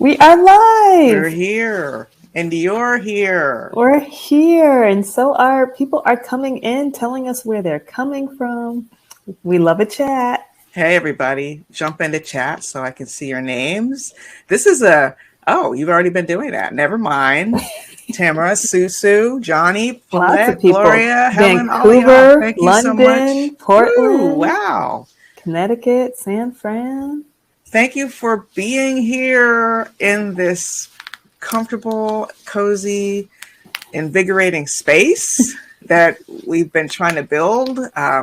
We are We're live. here, and you're here. We're here. And so our people are coming in, telling us where they're coming from. We love a chat. Hey, everybody, jump into chat so I can see your names. Oh, you've already been doing that. Never mind. Tamara, Susu, Johnny, Lots of Paulette, people. Gloria, Helen, all of y'all. Vancouver, Thank you so much. London, Woo, Portland, wow. Connecticut, San Fran. Thank you for being here in this comfortable, cozy, invigorating space that we've been trying to build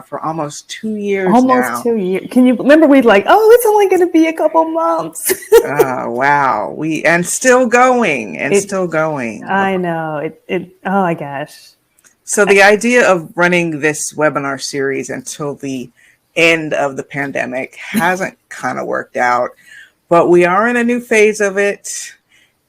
for almost 2 years Almost now. 2 years. Can you remember we'd like, oh, it's only going to be a couple months. Wow. Still going and still going. I know. Oh my gosh. So the idea of running this webinar series until the end of the pandemic hasn't kind of worked out, but we are in a new phase of it.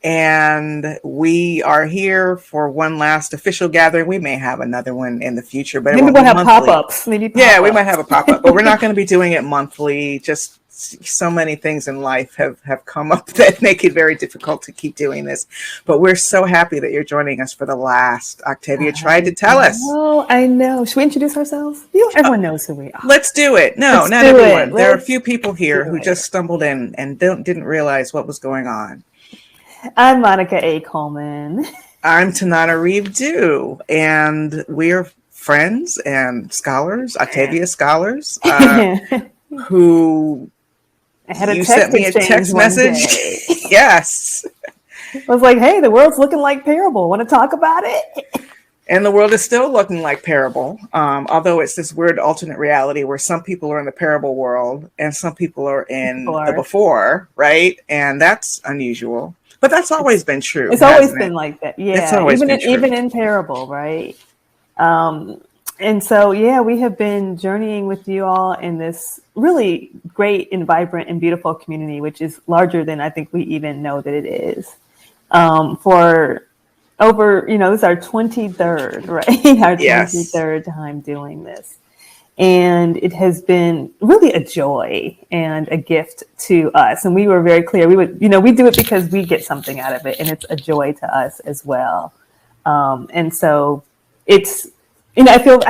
And we are here for one last official gathering. We may have another one in the future, but maybe we'll have pop-ups. Yeah, we might have a pop-up, but we're not going to be doing it monthly. Just so many things in life have come up that make it very difficult to keep doing this. But we're so happy that you're joining us for the last. Octavia tried to tell us. Oh, I know. Should we introduce ourselves? Everyone knows who we are. Let's do it. No, not everyone. There are a few people here who just stumbled in and didn't realize what was going on. I'm Monica A. Coleman. I'm Tananarive Due, and we're friends and scholars, Octavia scholars, who you sent me a text message. Yes. I was like, hey, the world's looking like Parable. Want to talk about it? And the world is still looking like Parable, although it's this weird alternate reality where some people are in the Parable world and some people are in the before, right? And that's unusual. But that's always been true. It's always been like that. Yeah. It's always been true. Even in Parable, right? And so, yeah, we have been journeying with you all in this really great and vibrant and beautiful community, which is larger than I think we even know that it is. For over, this is our 23rd, right? Our 23rd time doing this. And it has been really a joy and a gift to us. And we were very clear. We would, we do it because we get something out of it, and it's a joy to us as well. And so it's, I feel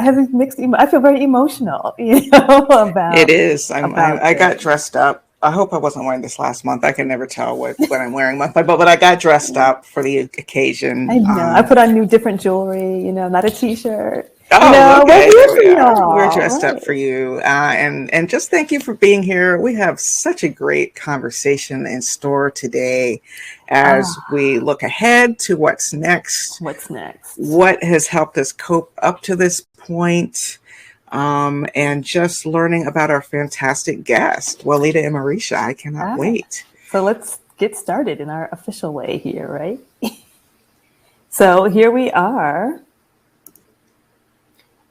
very emotional, about it is. I got dressed up. I hope I wasn't wearing this last month. I can never tell what I'm wearing month by month, but I got dressed up for the occasion. I know. I put on different jewelry, not a t-shirt. Oh, okay. We're dressed up for you. And just thank you for being here. We have such a great conversation in store today as we look ahead to what's next. What has helped us cope up to this point, and just learning about our fantastic guest, Walidah Imarisha. I cannot wait. So let's get started in our official way here, right? So here we are.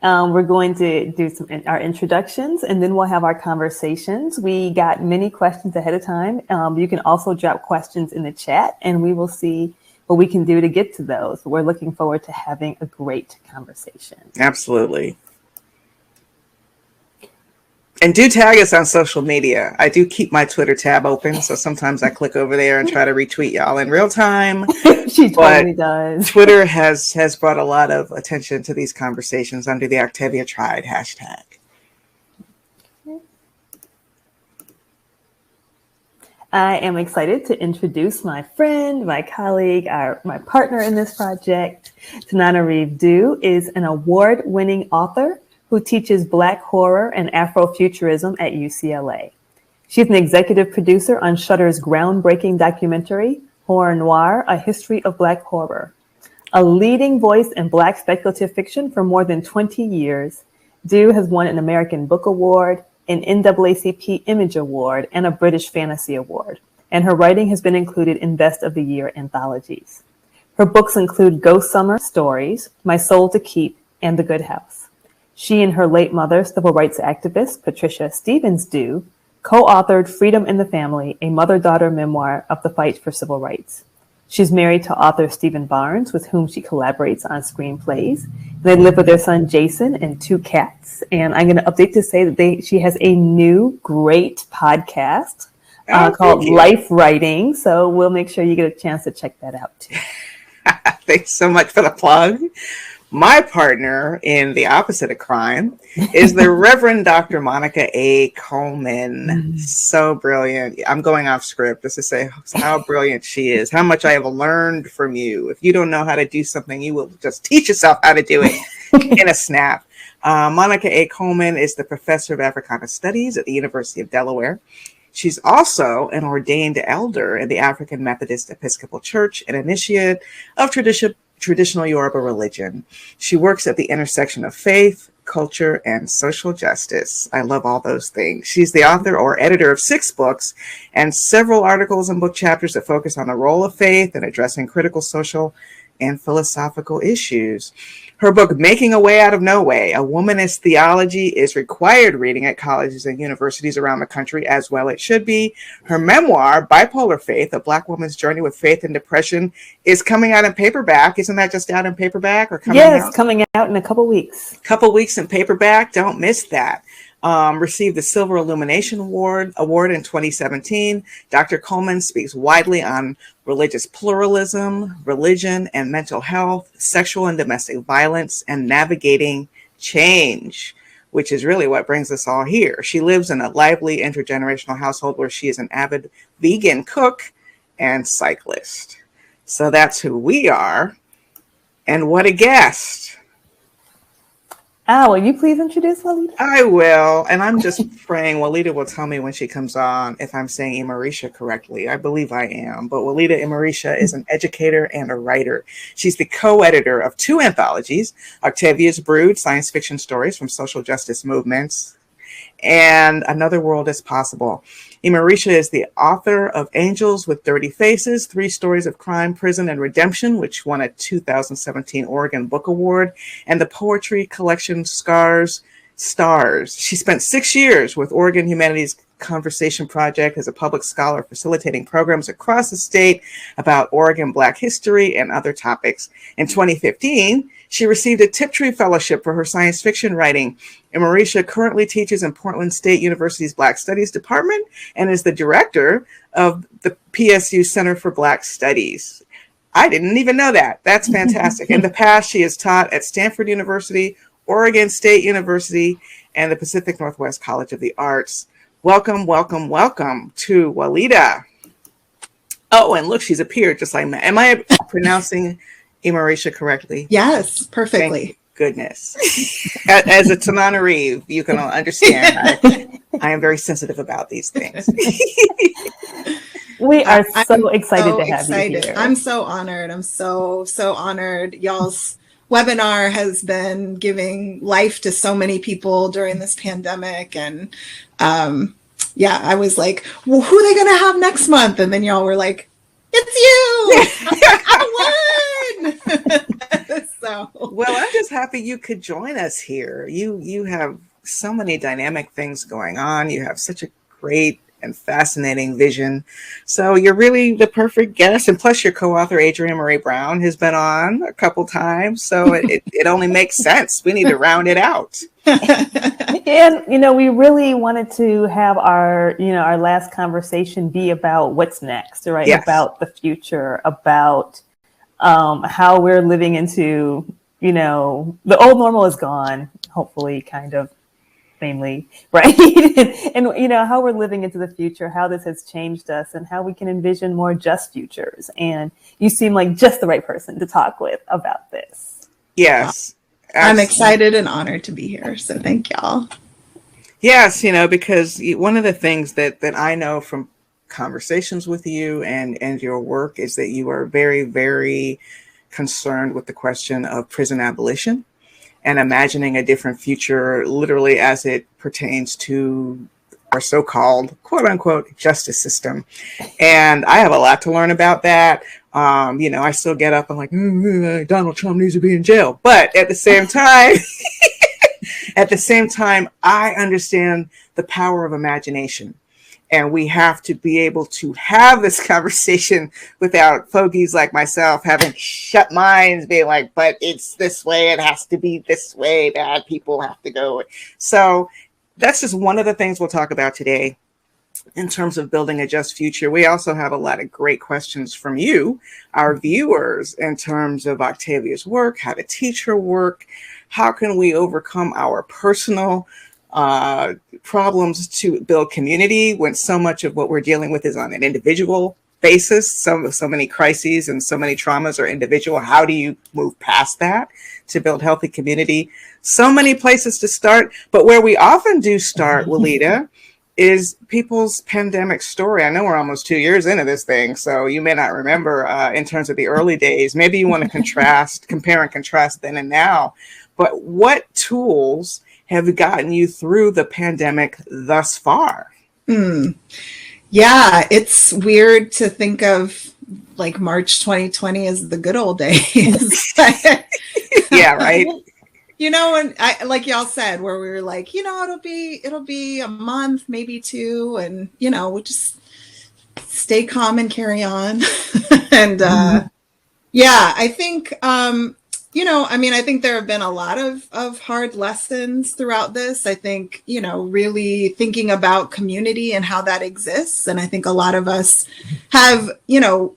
We're going to do our introductions, and then we'll have our conversations. We got many questions ahead of time. You can also drop questions in the chat, and we will see what we can do to get to those. We're looking forward to having a great conversation. Absolutely. And do tag us on social media. I do keep my Twitter tab open, so sometimes I click over there and try to retweet y'all in real time. She totally does. Twitter has brought a lot of attention to these conversations under the Octavia Tried hashtag. I am excited to introduce my friend, my colleague, my partner in this project. Tananarive Due is an award-winning author who teaches Black horror and Afrofuturism at UCLA. She's an executive producer on Shudder's groundbreaking documentary, Horror Noir, A History of Black Horror. A leading voice in Black speculative fiction for more than 20 years, Due has won an American Book Award, an NAACP Image Award, and a British Fantasy Award, and her writing has been included in Best of the Year anthologies. Her books include Ghost Summer Stories, My Soul to Keep, and The Good House. She and her late mother, civil rights activist Patricia Stevens Due, co-authored Freedom in the Family, a mother-daughter memoir of the fight for civil rights. She's married to author Stephen Barnes, with whom she collaborates on screenplays. They live with their son Jason and 2 cats. And I'm going to update to say that she has a new great podcast called Life Writing. So we'll make sure you get a chance to check that out too. Thanks so much for the plug. My partner in the opposite of crime is the Reverend Dr. Monica A. Coleman. So brilliant. I'm going off script just to say how brilliant she is, how much I have learned from you. If you don't know how to do something, you will just teach yourself how to do it in a snap. Monica A. Coleman is the professor of Africana Studies at the University of Delaware. She's also an ordained elder in the African Methodist Episcopal Church, an initiate of traditional Yoruba religion. She works at the intersection of faith, culture, and social justice. I love all those things. She's the author or editor of 6 books and several articles and book chapters that focus on the role of faith in addressing critical social and philosophical issues. Her book, Making a Way Out of No Way, A Womanist Theology, is required reading at colleges and universities around the country, as well it should be. Her memoir, Bipolar Faith, A Black Woman's Journey with Faith and Depression, is coming out in paperback. Isn't that just out in paperback? Or coming out? Coming out in a couple weeks. Couple weeks in paperback. Don't miss that. Received the Silver Illumination Award in 2017. Dr. Coleman speaks widely on religious pluralism, religion and mental health, sexual and domestic violence, and navigating change, which is really what brings us all here. She lives in a lively intergenerational household where she is an avid vegan cook and cyclist. So that's who we are. And what a guest. Will you please introduce Walidah? I will. And I'm just praying Walidah will tell me when she comes on if I'm saying Imarisha correctly. I believe I am. But Walidah Imarisha is an educator and a writer. She's the co-editor of 2 anthologies, Octavia's Brood, science fiction stories from social justice movements, and Another World is Possible. Imarisha is the author of Angels with Dirty Faces, 3 Stories of Crime, Prison, and Redemption, which won a 2017 Oregon Book Award, and the poetry collection Stars. She spent 6 years with Oregon Humanities Conversation Project as a public scholar facilitating programs across the state about Oregon Black history and other topics. In 2015, she received a Tiptree Fellowship for her science fiction writing. Imarisha currently teaches in Portland State University's Black Studies Department and is the director of the PSU Center for Black Studies. I didn't even know that. That's fantastic. In the past, she has taught at Stanford University, Oregon State University, and the Pacific Northwest College of the Arts. Welcome, welcome, welcome to Walidah. Oh, and look, she's appeared just like me. Am I pronouncing Imarisha correctly? Yes, perfectly. Thank goodness. As a Tananarive, you can understand. I am very sensitive about these things. We are so excited to have you here. I'm so honored. I'm so honored. Y'all's webinar has been giving life to so many people during this pandemic. And I was like, well, who are they going to have next month? And then y'all were like, it's you. I won. So, well, I'm just happy you could join us here. You have so many dynamic things going on. You have such a great and fascinating vision. So you're really the perfect guest. And plus your co-author, Adrienne Marie Brown, has been on a couple times. So it only makes sense. We need to round it out. And, we really wanted to have our last conversation be about what's next, right? Yes. About the future, about how we're living into, the old normal is gone, hopefully, kind of. Namely, right? and how we're living into the future, how this has changed us, and how we can envision more just futures. And you seem like just the right person to talk with about this. Yes. I'm excited and honored to be here. So thank y'all. Yes, because one of the things that I know from conversations with you and your work is that you are very, very concerned with the question of prison abolition and imagining a different future, literally as it pertains to our so-called, quote unquote, justice system. And I have a lot to learn about that. I still get up and like, Donald Trump needs to be in jail. But at the same time, I understand the power of imagination. And we have to be able to have this conversation without fogies like myself having shut minds, being like, but it's this way, it has to be this way, bad people have to go. So that's just one of the things we'll talk about today. in terms of building a just future. We also have a lot of great questions from you, our viewers, in terms of Octavia's work, how to teach her work, how can we overcome our personal problems to build community when so much of what we're dealing with is on an individual basis. So many crises and so many traumas are individual. How do you move past that to build healthy community? So many places to start, but where we often do start, Walidah, is people's pandemic story. I know we're almost 2 years into this thing, so you may not remember in terms of the early days. Maybe you want to compare and contrast then and now. But what tools have gotten you through the pandemic thus far? Yeah, it's weird to think of like March 2020 as the good old days. Yeah, right. You know, and like y'all said, where we were like, you know, it'll be a month, maybe two, and you know, we'll just stay calm and carry on. And yeah, I think you know, I mean, I think there have been a lot of hard lessons throughout this. I think, you know, really thinking about community and how that exists. And I think a lot of us have, you know,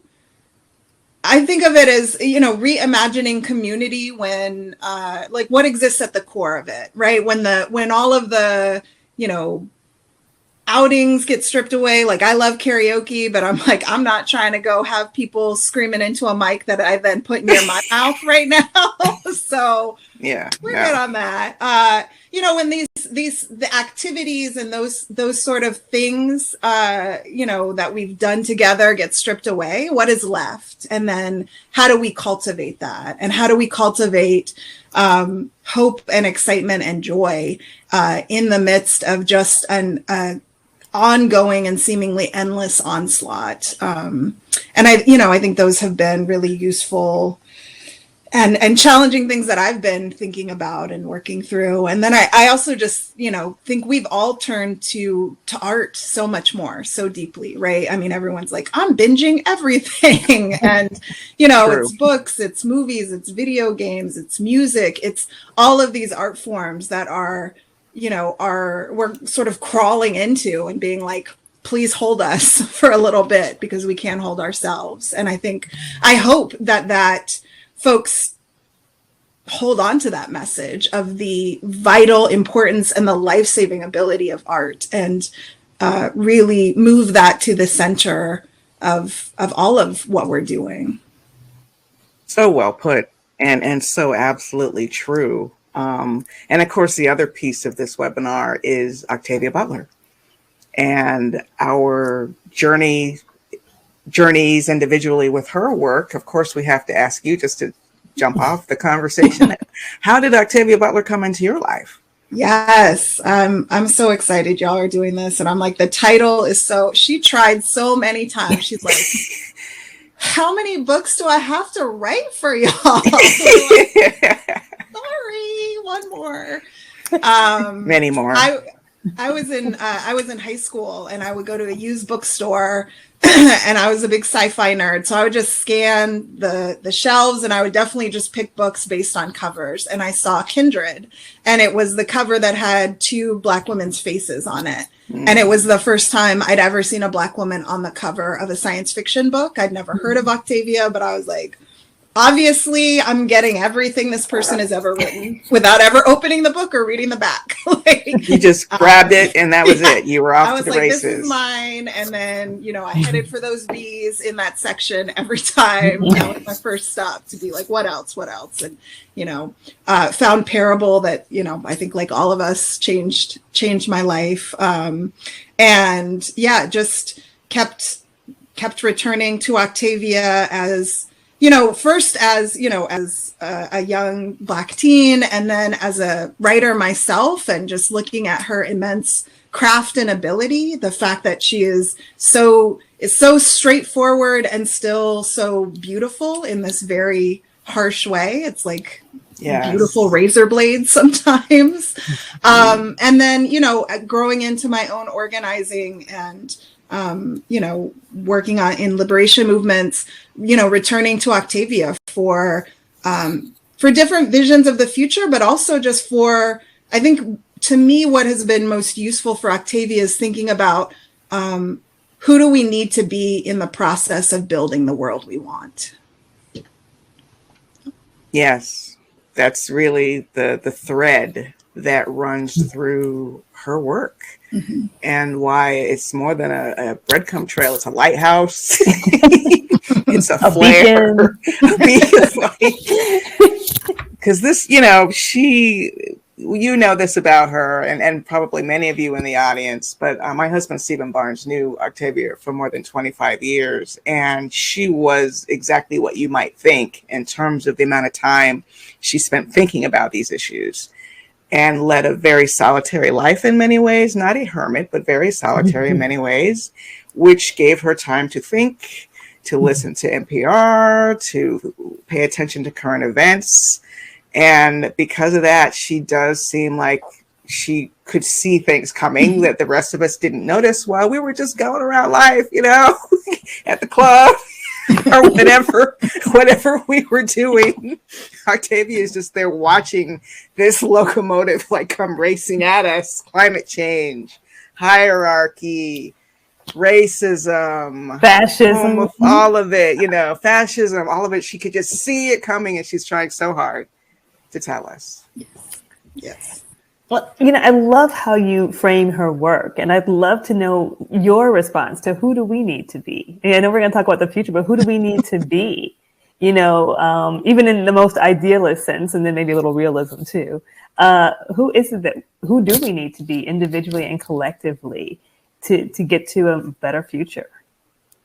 I think of it as, you know, reimagining community when, like what exists at the core of it, right? When all of the, you know, outings get stripped away. Like I love karaoke, but I'm like, I'm not trying to go have people screaming into a mic that I then put near my mouth right now. So yeah, we're good on that. You know, when the activities and those sort of things, you know, that we've done together get stripped away, what is left? And then how do we cultivate that? And how do we cultivate hope and excitement and joy in the midst of just an ongoing and seemingly endless onslaught? And I think those have been really useful and challenging things that I've been thinking about and working through. And then I also just, you know, think we've all turned to art so much more, so deeply, right? I mean, everyone's like, I'm binging everything. And, you know, True. It's books, it's movies, it's video games, it's music, it's all of these art forms that are, you know, we're sort of crawling into and being like, please hold us for a little bit because we can't hold ourselves. And I hope that folks hold on to that message of the vital importance and the life-saving ability of art, and really move that to the center of all of what we're doing. So well put, and so absolutely true. And of course, the other piece of this webinar is Octavia Butler and our journeys individually with her work. Of course, we have to ask you, just to jump off the conversation, how did Octavia Butler come into your life? Yes, I'm so excited y'all are doing this. And I'm like, the title is she tried so many times. She's like, how many books do I have to write for y'all? Sorry, one more. Many more. I was in high school and I would go to a used bookstore and I was a big sci-fi nerd. So I would just scan the shelves and I would definitely just pick books based on covers. And I saw Kindred, and it was the cover that had two Black women's faces on it. And it was the first time I'd ever seen a Black woman on the cover of a science fiction book. I'd never heard of Octavia, but I was like, obviously, I'm getting everything this person has ever written without ever opening the book or reading the back. Like, you just grabbed it and that was it. You were off to the races. This is mine. And then, you know, I headed for those B's in that section every time. That was my first stop, to be like, what else? And, you know, found Parable that, you know, I think like all of us changed my life. And yeah, just kept returning to Octavia as, you know, first as, you know, as a young Black teen, and then as a writer myself, and just looking at her immense craft and ability, the fact that she is so straightforward and still so beautiful in this very harsh way. It's like beautiful razor blades sometimes. And then, you know, growing into my own organizing and you know, working in liberation movements, you know, returning to Octavia for different visions of the future, but also just for, I think, to me, what has been most useful for Octavia is thinking about who do we need to be in the process of building the world we want? Yes, that's really the thread that runs through her work, and wwhy it's more than a breadcrumb trail. It's a lighthouse. It's a flare. Because this, you know this about her, and probably many of you in the audience, but my husband, Stephen Barnes, knew Octavia for more than 25 years. And she was exactly what you might think in terms of the amount of time she spent thinking about these issues, and led a very solitary life in many ways, not a hermit, but very solitary in many ways, which gave her time to think, to listen to NPR, to pay attention to current events. And because of that, she does seem like she could see things coming that the rest of us didn't notice while we were just going around life, at the club or whatever we were doing. Octavia is just there watching this locomotive come racing at us. Climate change, hierarchy, racism, fascism, all of it, fascism, all of it. She could just see it coming, and she's trying so hard to tell us. Yes. Well, I love how you frame her work, and I'd love to know your response to who do we need to be? And I know we're going to talk about the future, but who do we need to be? Even in the most idealist sense, and then maybe a little realism too. Who do we need to be individually and collectively to get to a better future?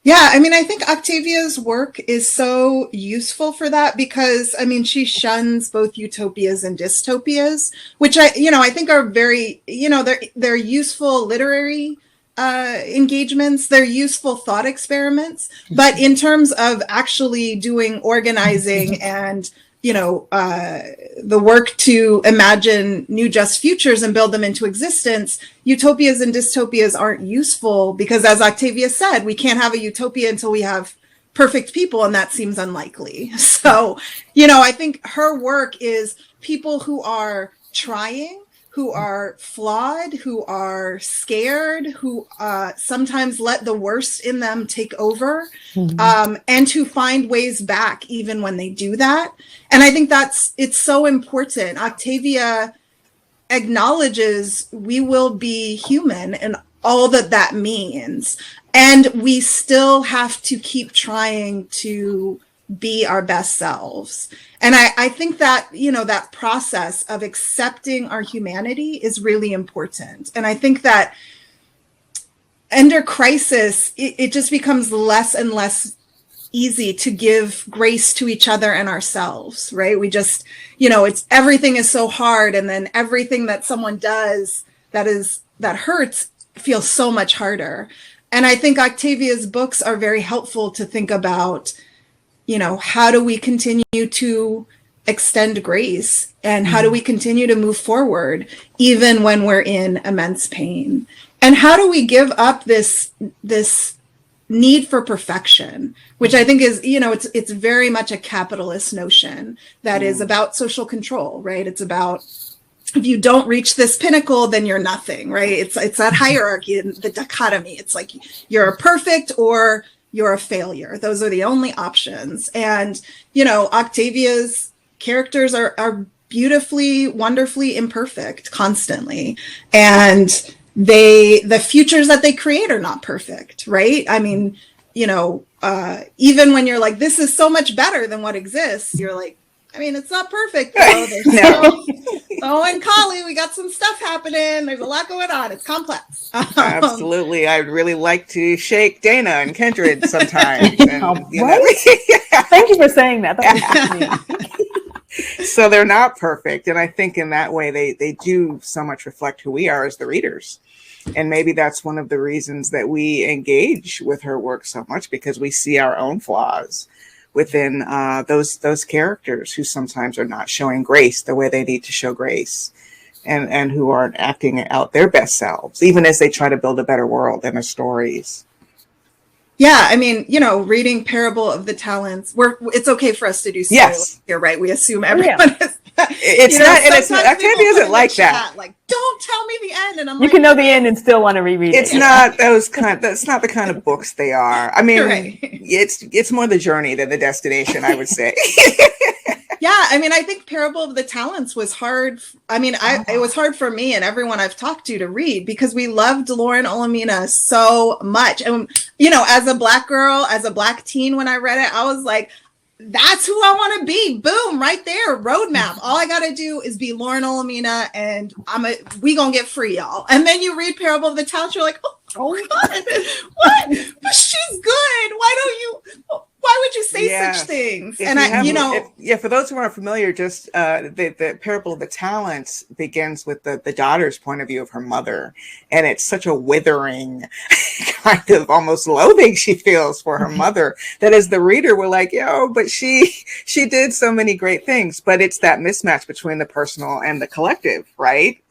Yeah, I think Octavia's work is so useful for that because, she shuns both utopias and dystopias, which I think are very, they're useful literary engagements, they're useful thought experiments, but in terms of actually doing organizing and the work to imagine new just futures and build them into existence, utopias and dystopias aren't useful because, as Octavia said, we can't have a utopia until we have perfect people, and that seems unlikely. So, I think her work is people who are trying, who are flawed, who are scared, who sometimes let the worst in them take over, and who find ways back even when they do that. And I think it's so important. Octavia acknowledges we will be human and all that means. And we still have to keep trying to be our best selves. And I think that, that process of accepting our humanity is really important. And I think that under crisis, it just becomes less and less easy to give grace to each other and ourselves, right? We just, everything is so hard. And then everything that someone does that hurts feels so much harder. And I think Octavia's books are very helpful to think about, how do we continue to extend grace, and how do we continue to move forward even when we're in immense pain? And how do we give up this need for perfection, which I think is, it's very much a capitalist notion that is about social control, right? It's about, if you don't reach this pinnacle, then you're nothing, right? It's that hierarchy and the dichotomy. It's like you're perfect or you're a failure. Those are the only options. And, Octavia's characters are beautifully, wonderfully imperfect constantly. And the futures that they create are not perfect, right? Even when you're like, this is so much better than what exists, you're like, it's not perfect, though. And Kali, we got some stuff happening. There's a lot going on. It's complex. Absolutely. I'd really like to shake Dana and Kindred sometimes. And, Thank you for saying that. That was So they're not perfect. And I think in that way, they do so much reflect who we are as the readers. And maybe that's one of the reasons that we engage with her work so much, because we see our own flaws within those characters who sometimes are not showing grace the way they need to show grace, and who aren't acting out their best selves, even as they try to build a better world in their stories. Yeah, reading Parable of the Talents, it's okay for us to do so. Yes. You're right. We assume everyone It's not, and it's not, Octavia isn't like that. Like, don't tell me the end. And I'm you like, can know the end and still want to reread it. It's not that's not the kind of books they are. I mean, right. it's more the journey than the destination, I would say. Yeah, I mean, I think Parable of the Talents was hard. I mean, it was hard for me and everyone I've talked to read because we loved Lauren Olamina so much. And, you know, as a Black girl, as a Black teen, when I read it, I was like, that's who I want to be. Boom, right there, roadmap. All I got to do is be Lauren Olamina and we gonna get free, y'all. And then you read Parable of the Talents, you're like, oh God, what? But she's good. Why would you say such things? For those who aren't familiar, just the Parable of the Talents begins with the daughter's point of view of her mother, and it's such a withering kind of almost loathing she feels for her mother that as the reader we're like, yo, but she did so many great things, but it's that mismatch between the personal and the collective, right?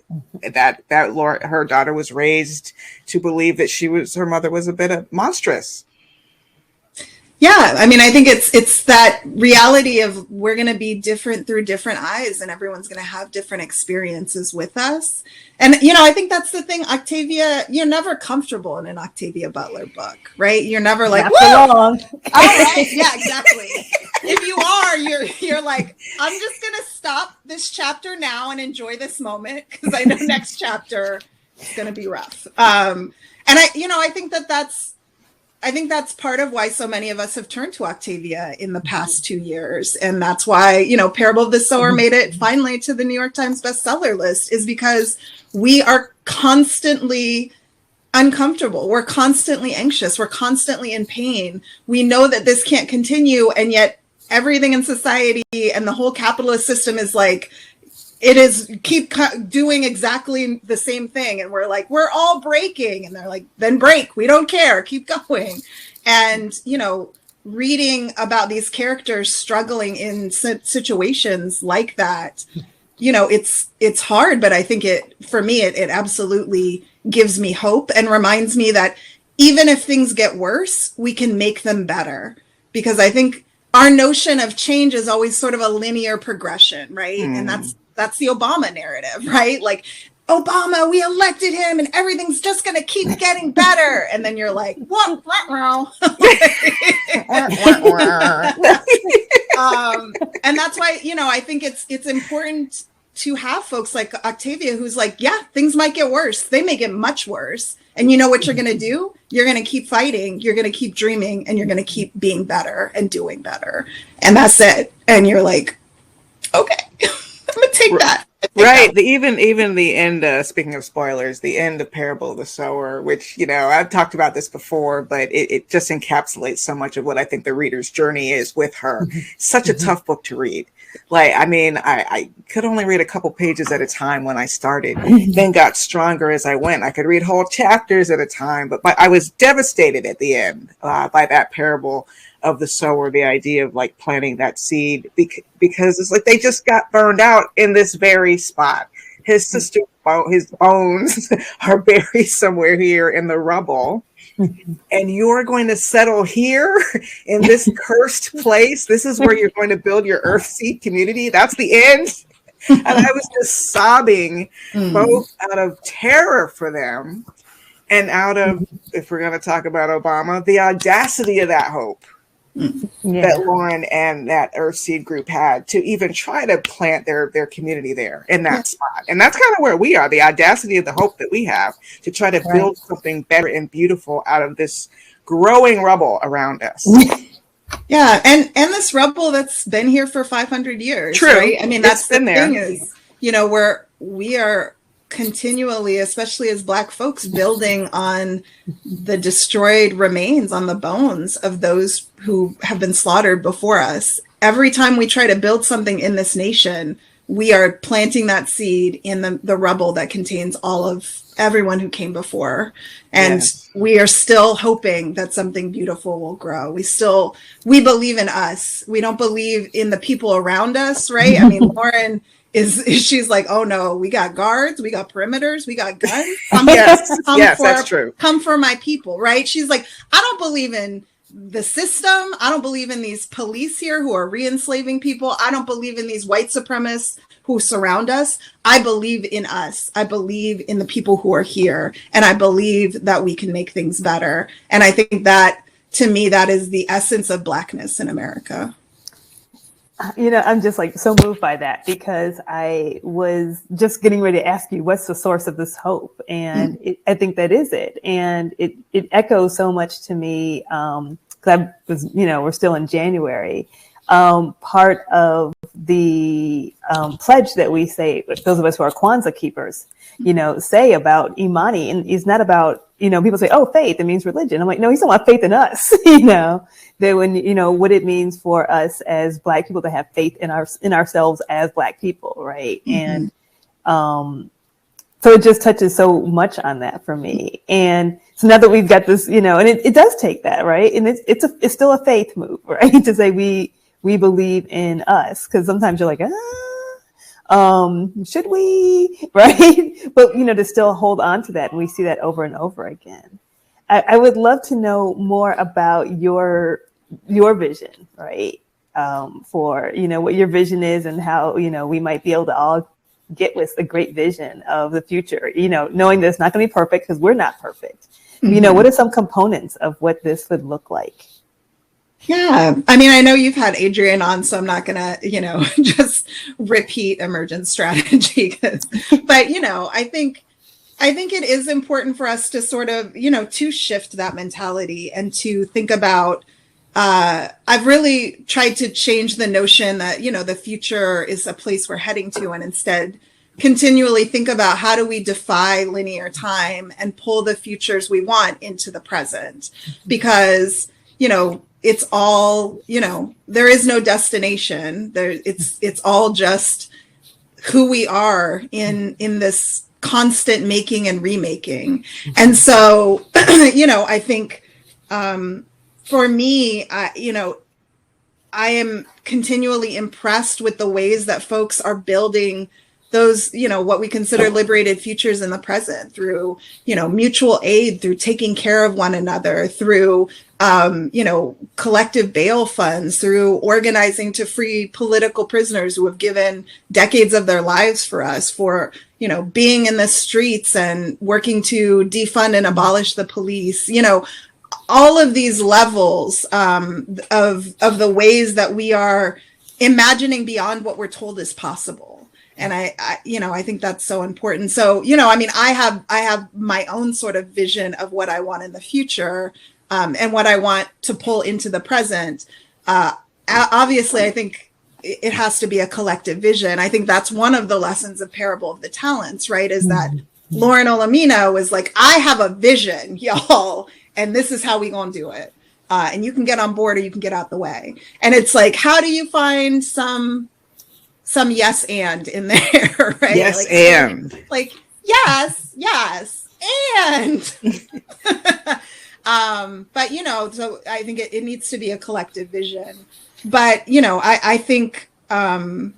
That her daughter was raised to believe that her mother was a bit monstrous. Yeah, I mean, I think it's that reality of we're going to be different through different eyes and everyone's going to have different experiences with us. And, you know, I think that's the thing, Octavia, you're never comfortable in an Octavia Butler book, right? You're never like, woo! All right, yeah, exactly. If you are, you're like, I'm just going to stop this chapter now and enjoy this moment because I know next chapter is going to be rough. And I think that's part of why so many of us have turned to Octavia in the past 2 years. And that's why, you know, Parable of the Sower made it finally to the New York Times bestseller list, is because we are constantly uncomfortable. We're constantly anxious. We're constantly in pain. We know that this can't continue. And yet everything in society and the whole capitalist system is like, it is keep doing exactly the same thing. And we're like, we're all breaking. And they're like, then break. We don't care. Keep going. And, you know, reading about these characters struggling in situations like that, you know, it's hard. But I think for me, it absolutely gives me hope and reminds me that even if things get worse, we can make them better. Because I think our notion of change is always sort of a linear progression, right? And that's the Obama narrative, right? Like, Obama, we elected him and everything's just going to keep getting better. And then you're like, what? And that's why, you know, I think it's important to have folks like Octavia who's like, yeah, things might get worse. They may get much worse. And you know what you're going to do? You're going to keep fighting. You're going to keep dreaming and you're going to keep being better and doing better. And that's it. And you're like, okay. I'm gonna take that. Right. Even the end, speaking of spoilers, the end of Parable of the Sower, which, you know, I've talked about this before, but it just encapsulates so much of what I think the reader's journey is with her. Such a tough book to read. Like, I mean, I could only read a couple pages at a time when I started, then got stronger as I went. I could read whole chapters at a time, but I was devastated at the end by that Parable of the Sower, the idea of like planting that seed, because it's like they just got burned out in this very spot. His sister, his bones are buried somewhere here in the rubble. And you're going to settle here in this cursed place. This is where you're going to build your Earthseed community. That's the end. And I was just sobbing, both out of terror for them and out of, if we're going to talk about Obama, the audacity of that hope. That Lauren and that Earthseed group had to even try to plant their community there in that spot. And that's kind of where we are, the audacity of the hope that we have to try to build something better and beautiful out of this growing rubble around us. Yeah, and this rubble that's been here for 500 years. True. Right? I mean, that's the thing is, you know, we are continually, especially as Black folks, building on the destroyed remains, on the bones of those who have been slaughtered before us. Every time we try to build something in this nation, we are planting that seed in the rubble that contains all of everyone who came before. And we are still hoping that something beautiful will grow. We believe in us. We don't believe in the people around us, right? I mean, Lauren she's like, oh no, we got guards, we got perimeters, we got guns. Yes, that's true. Come for my people, right? She's like, I don't believe in the system. I don't believe in these police here who are re-enslaving people. I don't believe in these white supremacists who surround us. I believe in us. I believe in the people who are here. And I believe that we can make things better. And I think that, to me, that is the essence of Blackness in America. I'm just like so moved by that, because I was just getting ready to ask you, what's the source of this hope? And I think that is it. And it echoes so much to me, because I was, we're still in January. Part of the pledge that we say, those of us who are Kwanzaa keepers, say about Imani, and it's not about, people say, oh, faith, it means religion. I'm like, no, he's talking about faith in us, that when, what it means for us as Black people to have faith in ourselves as Black people, right? Mm-hmm. And so it just touches so much on that for me. And so now that we've got this, and it does take that, right? And it's still a faith move, right? To say we believe in us, because sometimes you're like, should we, right? But, to still hold on to that. And we see that over and over again. I would love to know more about your vision, right? For, what your vision is and how, we might be able to all get with a great vision of the future, knowing that it's not going to be perfect because we're not perfect. Mm-hmm. What are some components of what this would look like? Yeah. I mean, I know you've had Adrian on, so I'm not going to, just repeat emergent strategy. But, I think it is important for us to sort of, to shift that mentality and to think about, I've really tried to change the notion that, the future is a place we're heading to, and instead continually think about how do we defy linear time and pull the futures we want into the present, because, it's all, there is no destination there. It's all just who we are in this constant making and remaking. And so, I think, for me, I am continually impressed with the ways that folks are building those, what we consider liberated futures in the present through, mutual aid, through taking care of one another, through, collective bail funds, through organizing to free political prisoners who have given decades of their lives for us, for, being in the streets and working to defund and abolish the police, all of these levels of the ways that we are imagining beyond what we're told is possible. And I think that's so important. So, I have my own sort of vision of what I want in the future, and what I want to pull into the present. Obviously, I think it has to be a collective vision. I think that's one of the lessons of Parable of the Talents, right? Is that Lauren Olamina was like, I have a vision, y'all, and this is how we gonna do it. And you can get on board or you can get out the way. And it's like, how do you find some yes and in there, right? Yes, like, and. Like, yes, and. But, so I think it needs to be a collective vision. But, I think, I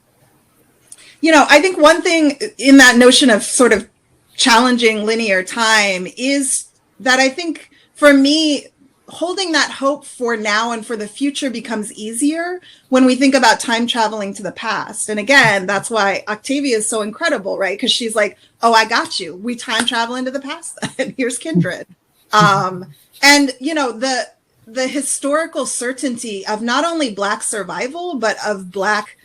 think one thing in that notion of sort of challenging linear time is that I think for me, holding that hope for now and for the future becomes easier when we think about time traveling to the past. And again, that's why Octavia is so incredible, right? Because she's like, oh, I got you. We time travel into the past. And here's Kindred. And, the historical certainty of not only Black survival, but of Black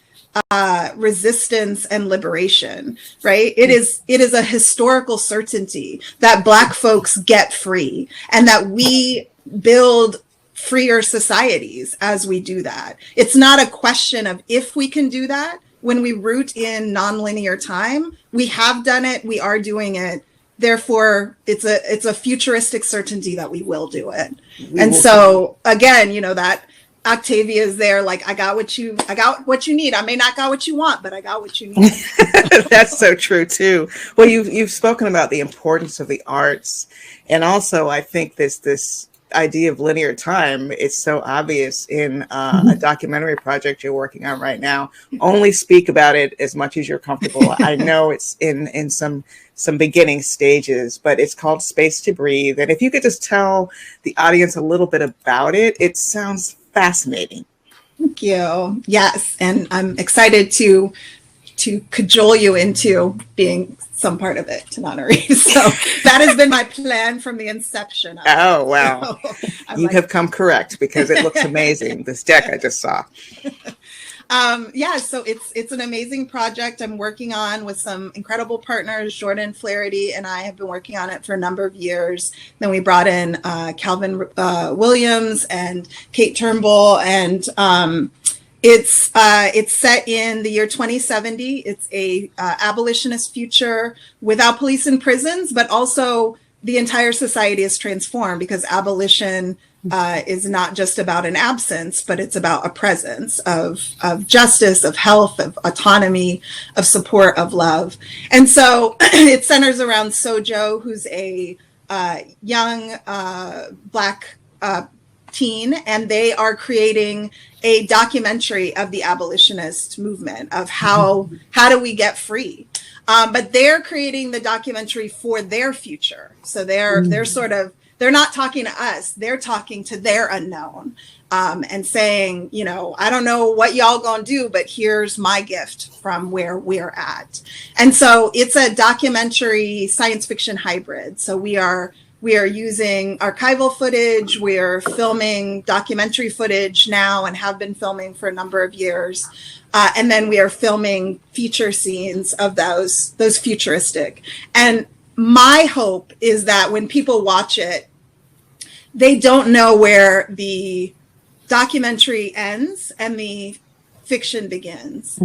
resistance and liberation, right? It is a historical certainty that Black folks get free and that we build freer societies as we do that. It's not a question of if we can do that. When we root in nonlinear time, we have done it, we are doing it. Therefore, it's a futuristic certainty that we will do it. So again, that Octavia is there, like, I got what you need. I may not got what you want, but I got what you need. That's so true too. Well, you've spoken about the importance of the arts, and also I think this idea of linear time, it's so obvious in a documentary project you're working on right now. Only speak about it as much as you're comfortable. I know it's in some beginning stages, but it's called Space to Breathe. And if you could just tell the audience a little bit about it, it sounds fascinating. Thank you. Yes, and I'm excited to cajole you into being some part of it, Tananarive. So that has been my plan from the inception of Oh, wow. So you have come correct, because it looks amazing. This deck I just saw. So it's an amazing project I'm working on with some incredible partners. Jordan Flaherty and I have been working on it for a number of years. Then we brought in Calvin Williams and Kate Turnbull, and it's set in the year 2070. It's a abolitionist future without police and prisons, but also the entire society is transformed, because abolition is not just about an absence, but it's about a presence of justice, of health, of autonomy, of support, of love. And so it centers around Sojo, who's a young Black teen, and they are creating a documentary of the abolitionist movement, of how do we get free. But they're creating the documentary for their future. So they're not talking to us, they're talking to their unknown, and saying, I don't know what y'all gonna do, but here's my gift from where we're at. And so it's a documentary science fiction hybrid. So we are using archival footage, we're filming documentary footage now and have been filming for a number of years. And then we are filming feature scenes of those futuristic. And my hope is that when people watch it, they don't know where the documentary ends and the fiction begins.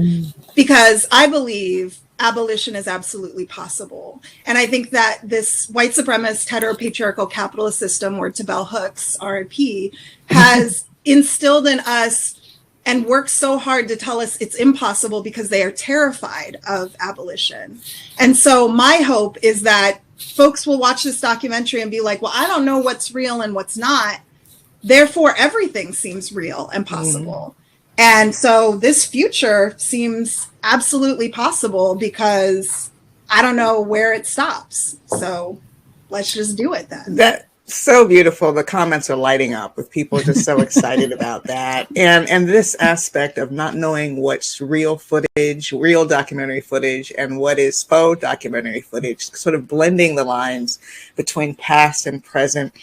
Because I believe abolition is absolutely possible. And I think that this white supremacist heteropatriarchal capitalist system, where to Bell Hooks, RIP, has instilled in us and worked so hard to tell us it's impossible, because they are terrified of abolition. And so my hope is that folks will watch this documentary and be like, well, I don't know what's real and what's not. Therefore, everything seems real and possible. And so this future seems absolutely possible, because I don't know where it stops. So let's just do it then. That's so beautiful. The comments are lighting up with people just so excited about that. And this aspect of not knowing what's real footage, real documentary footage, and what is faux documentary footage, sort of blending the lines between past and present,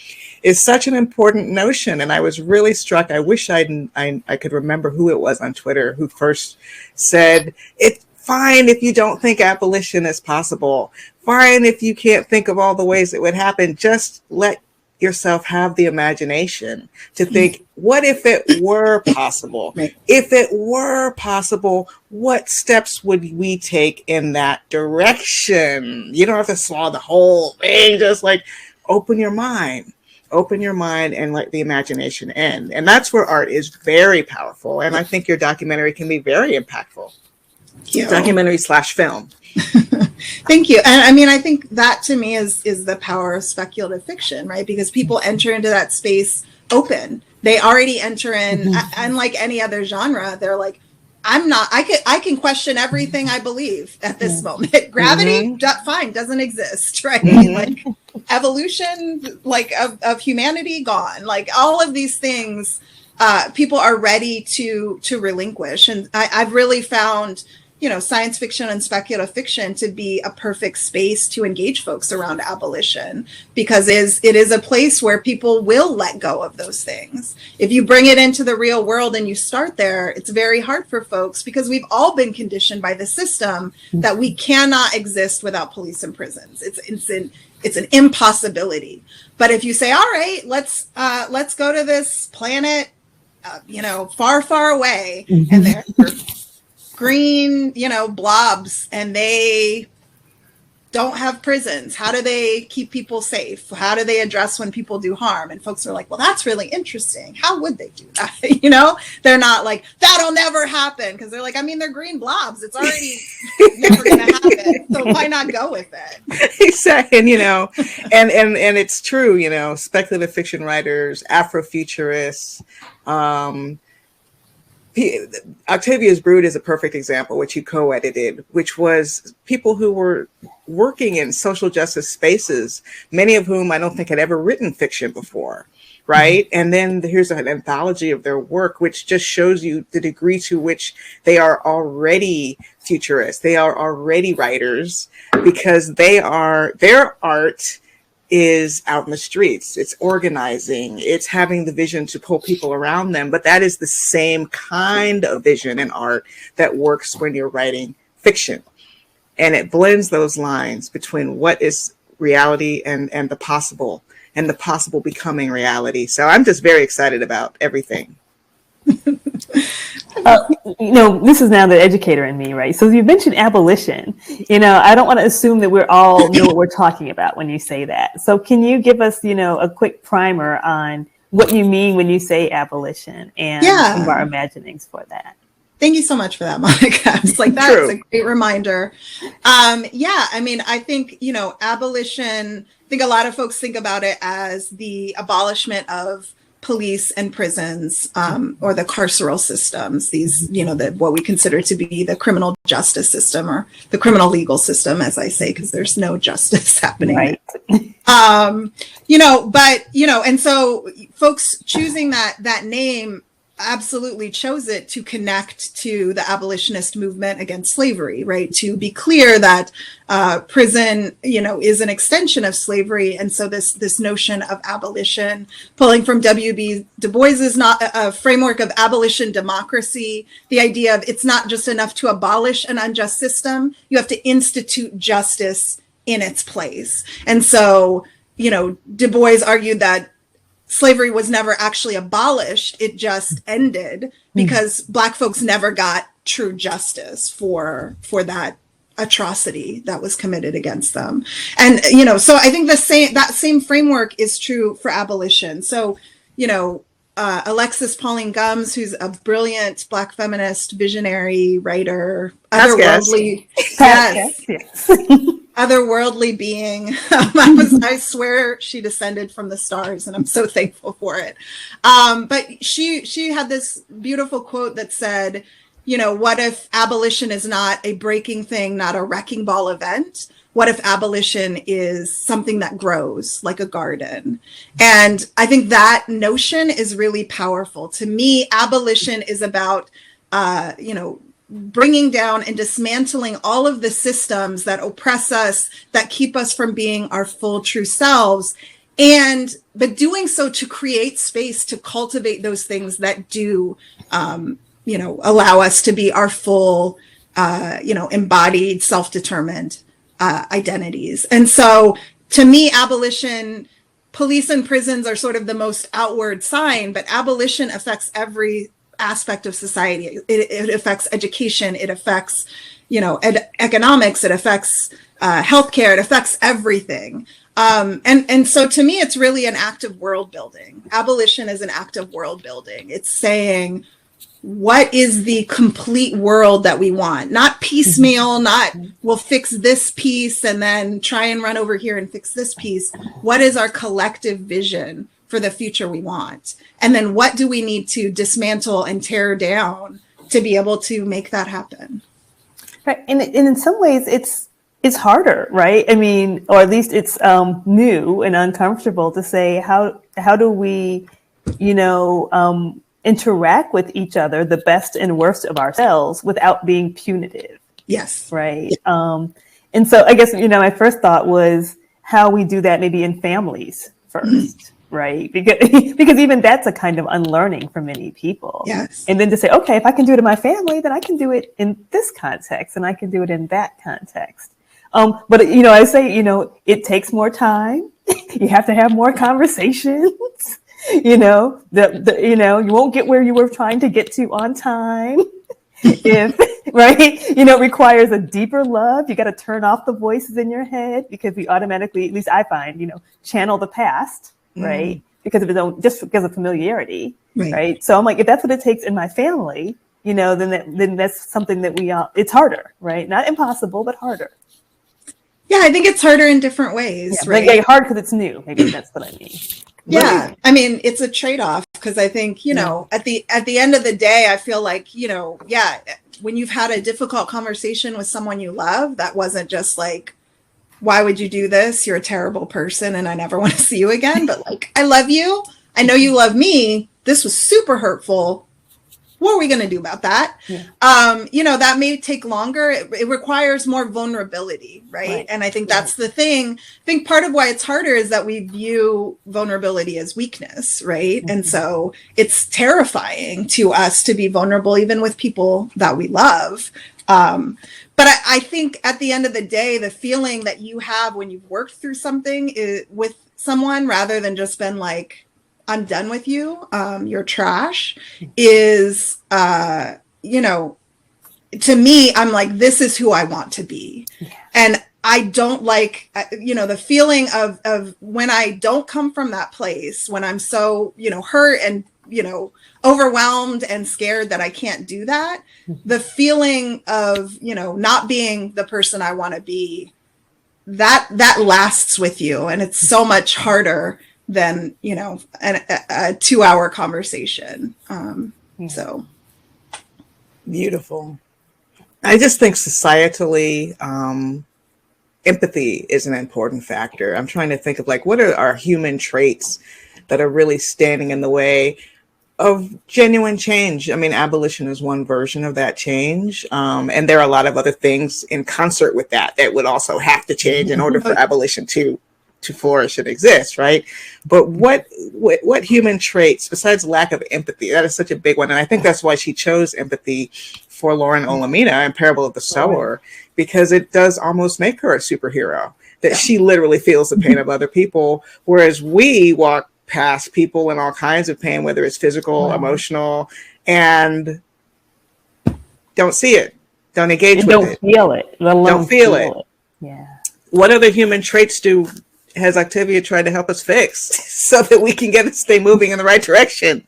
is such an important notion. And I was really struck. I wish I could remember who it was on Twitter who first said, it's fine if you don't think abolition is possible. Fine if you can't think of all the ways it would happen. Just let yourself have the imagination to think, what if it were possible? If it were possible, what steps would we take in that direction? You don't have to swallow the whole thing. Just like open your mind and let the imagination end. And that's where art is very powerful. And I think your documentary can be very impactful. Documentary/film. Thank you. And I mean, I think that to me is the power of speculative fiction, right? Because people enter into that space open. They already enter in, unlike any other genre, they're like, I can question everything I believe at this moment. Gravity, fine, doesn't exist, right? Like evolution, like of humanity, gone. Like all of these things, people are ready to relinquish. And I've really found, science fiction and speculative fiction to be a perfect space to engage folks around abolition, because it is a place where people will let go of those things. If you bring it into the real world and you start there, it's very hard for folks, because we've all been conditioned by the system that we cannot exist without police and prisons. It's an impossibility. But if you say, all right, let's go to this planet, far, far away, and there are green, blobs, and they don't have prisons? How do they keep people safe? How do they address when people do harm? And folks are like, well, that's really interesting. How would they do that? You know, they're not like, that'll never happen. Because they're like, I mean, they're green blobs. It's already never going to happen. So why not go with it? Exactly. And, you know, and it's true, you know, speculative fiction writers, Afrofuturists, Octavia's Brood is a perfect example, which you co-edited, which was people who were working in social justice spaces, many of whom I don't think had ever written fiction before, right? Mm-hmm. And then here's an anthology of their work, which just shows you the degree to which they are already futurists. They are already writers because their art is out in the streets. It's organizing. It's having the vision to pull people around them. But that is the same kind of vision and art that works when you're writing fiction. And it blends those lines between what is reality and the possible becoming reality. So I'm just very excited about everything. You know, this is now the educator in me, right? So you mentioned abolition. You know, I don't want to assume that we're all know what we're talking about when you say that. So can you give us, you know, a quick primer on what you mean when you say abolition and some of our imaginings for that? Thank you so much for that, Monica. It's like, that is a great reminder. Yeah, I mean, I think, you know, abolition, I think a lot of folks think about it as the abolishment of police and prisons, or the carceral systems, these, you know, what we consider to be the criminal justice system, or the criminal legal system, as I say, because there's no justice happening. Right. You know, but, you know, and so folks choosing that name absolutely chose it to connect to the abolitionist movement against slavery, right? To be clear that prison, you know, is an extension of slavery. And so this notion of abolition, pulling from W.B. Du Bois's framework of abolition democracy, the idea of it's not just enough to abolish an unjust system, you have to institute justice in its place. And so, you know, Du Bois argued that slavery was never actually abolished. It just ended because Black folks never got true justice for that atrocity that was committed against them. And, you know, so I think that same framework is true for abolition. So, you know, Alexis Pauline Gumbs, who's a brilliant Black feminist visionary writer, otherworldly, otherworldly being. I swear she descended from the stars, and I'm so thankful for it. But she had this beautiful quote that said, you know, what if abolition is not a breaking thing, not a wrecking ball event? What if abolition is something that grows like a garden? And I think that notion is really powerful. To me, abolition is about, you know, bringing down and dismantling all of the systems that oppress us, that keep us from being our full true selves, but doing so to create space to cultivate those things that do, you know, allow us to be our full, you know, embodied, self-determined identities. And so to me, abolition, police and prisons are sort of the most outward sign, but abolition affects every aspect of society. It affects education. It affects, you know, economics. It affects healthcare. It affects everything. And so to me, it's really an act of world building. Abolition is an act of world building. It's saying, what is the complete world that we want? Not piecemeal, not we'll fix this piece and then try and run over here and fix this piece. What is our collective vision for the future we want? And then what do we need to dismantle and tear down to be able to make that happen? Right. And in some ways it's harder, right? I mean, or at least it's new and uncomfortable to say, how do we, you know, interact with each other, the best and worst of ourselves, without being punitive. Yes. Right. Yeah. And so I guess, you know, my first thought was how we do that maybe in families first, right? Because even that's a kind of unlearning for many people. Yes. And then to say, okay, if I can do it in my family, then I can do it in this context and I can do it in that context. But, you know, I say, you know, it takes more time. You have to have more conversations. You know, you know, you won't get where you were trying to get to on time. if, right, you know, it requires a deeper love. You got to turn off the voices in your head because we automatically, at least I find, you know, channel the past, right? Because of its own, just because of familiarity, right? So I'm like, if that's what it takes in my family, you know, then that's something that we all, it's harder, right? Not impossible, but harder. Yeah, I think it's harder in different ways, right? Like hard because it's new. Maybe that's what I mean. Yeah, really. I mean, it's a trade-off because I think, you know, at the end of the day, I feel like, you know, yeah, when you've had a difficult conversation with someone you love, that wasn't just like, why would you do this? You're a terrible person and I never want to see you again. But like, I love you. I know you love me. This was super hurtful. What are we going to do about that? You know, that may take longer. It requires more vulnerability, right? And I think that's the thing. I think part of why it's harder is that we view vulnerability as weakness, right? And so it's terrifying to us to be vulnerable, even with people that we love. But I think at the end of the day, the feeling that you have when you've worked through something with someone rather than just been like, I'm done with you, you're trash, is, you know, to me, I'm like, this is who I want to be. And I don't like, you know, the feeling of when I don't come from that place, when I'm so, you know, hurt and, you know, overwhelmed and scared that I can't do that, the feeling of, you know, not being the person I want to be, that lasts with you. And it's so much harder than, you know, a 2-hour conversation. So beautiful. I just think societally, empathy is an important factor. I'm trying to think of like, what are our human traits that are really standing in the way of genuine change? I mean, abolition is one version of that change. And there are a lot of other things in concert with that would also have to change in order for abolition to flourish and exist, right? But what human traits, besides lack of empathy, that is such a big one. And I think that's why she chose empathy for Lauren Olamina in Parable of the Sower, because it does almost make her a superhero, that she literally feels the pain of other people, whereas we walk past people in all kinds of pain, whether it's physical, emotional, and don't see it, don't engage with it. Don't feel it. Don't feel it. Yeah. What other human traits has Octavia tried to help us fix so that we can stay moving in the right direction?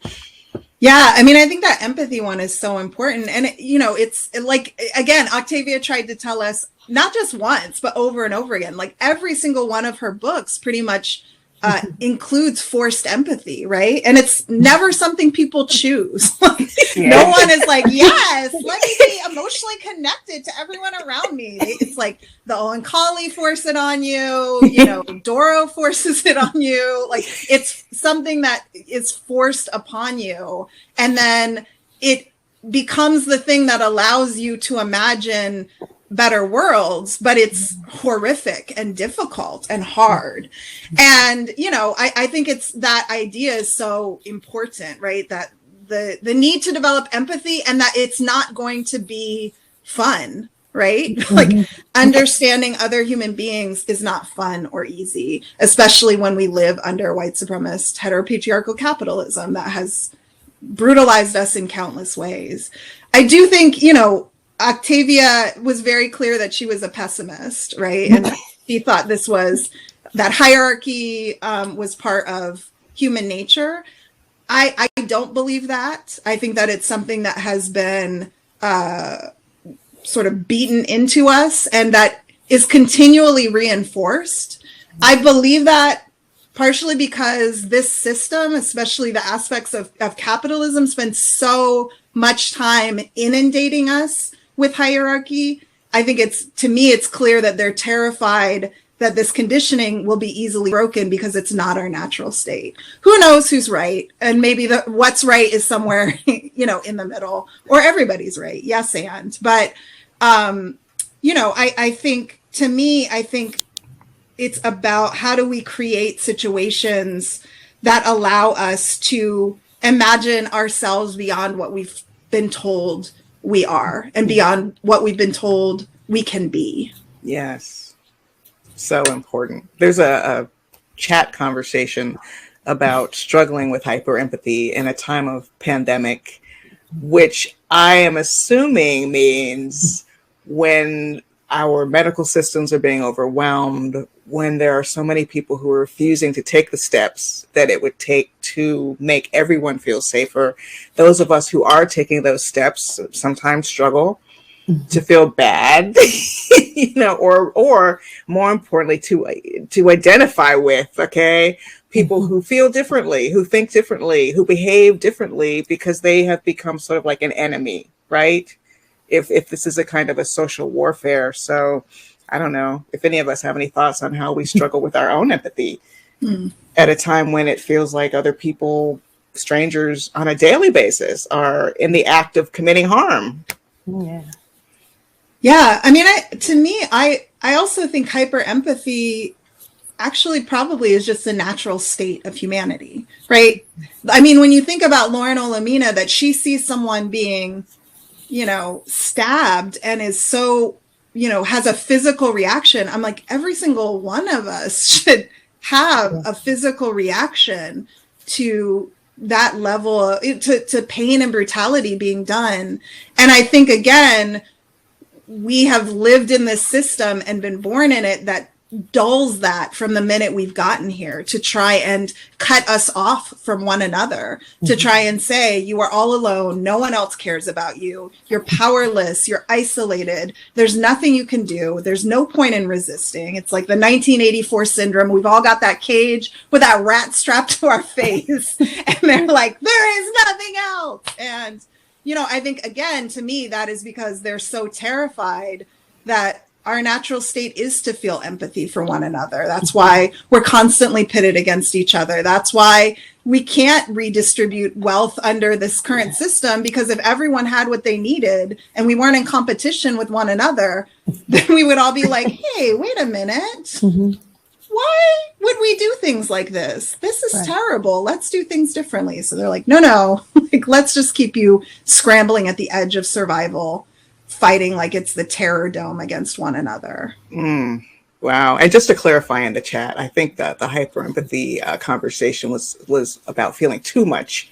Yeah, I mean, I think that empathy one is so important. And, you know, it's like, again, Octavia tried to tell us, not just once, but over and over again, like every single one of her books pretty much includes forced empathy, right? And it's never something people choose. No one is like, yes, let me be emotionally connected to everyone around me. It's like the Oankali force it on you, you know, Doro forces it on you. Like it's something that is forced upon you. And then it becomes the thing that allows you to imagine better worlds, but it's horrific and difficult and hard. And, you know, I think it's that idea is so important, right? That the need to develop empathy and that it's not going to be fun, right? Like understanding other human beings is not fun or easy, especially when we live under white supremacist heteropatriarchal capitalism that has brutalized us in countless ways. I do think, you know, Octavia was very clear that she was a pessimist, right? And she thought that hierarchy was part of human nature. I don't believe that. I think that it's something that has been sort of beaten into us and that is continually reinforced. I believe that partially because this system, especially the aspects of capitalism, spends so much time inundating us with hierarchy. I think to me, it's clear that they're terrified that this conditioning will be easily broken because it's not our natural state. Who knows who's right? And maybe what's right is somewhere, you know, in the middle, or everybody's right. Yes, but, you know, I think, to me, I think it's about how do we create situations that allow us to imagine ourselves beyond what we've been told we are and beyond what we've been told we can be. Yes. So important. There's a chat conversation about struggling with hyper empathy in a time of pandemic which I am assuming means when our medical systems are being overwhelmed, when there are so many people who are refusing to take the steps that it would take to make everyone feel safer, those of us who are taking those steps sometimes struggle to feel bad, or more importantly, to identify with, people who feel differently, who think differently, who behave differently, because they have become sort of like an enemy, right? If this is a kind of a social warfare. So I don't know if any of us have any thoughts on how we struggle with our own empathy at a time when it feels like other people, strangers on a daily basis, are in the act of committing harm. Yeah. I mean, I also think hyper empathy actually probably is just the natural state of humanity, right? I mean, when you think about Lauren Olamina, that she sees someone being, stabbed and is so, has a physical reaction. I'm like, every single one of us should have a physical reaction to that level, to pain and brutality being done. And I think, again, we have lived in this system and been born in it that dulls that from the minute we've gotten here, to try and cut us off from one another, to try and say, you are all alone. No one else cares about you. You're powerless. You're isolated. There's nothing you can do. There's no point in resisting. It's like the 1984 syndrome. We've all got that cage with that rat strapped to our face. And they're like, there is nothing else. And, I think, again, to me, that is because they're so terrified that our natural state is to feel empathy for one another. That's why we're constantly pitted against each other. That's why we can't redistribute wealth under this current system, because if everyone had what they needed and we weren't in competition with one another, then we would all be like, hey, wait a minute. Why would we do things like this? This is terrible. Let's do things differently. So they're like, no, like, let's just keep you scrambling at the edge of survival, fighting like it's the terror dome against one another. Wow. And just to clarify in the chat, I think that the hyper empathy conversation was about feeling too much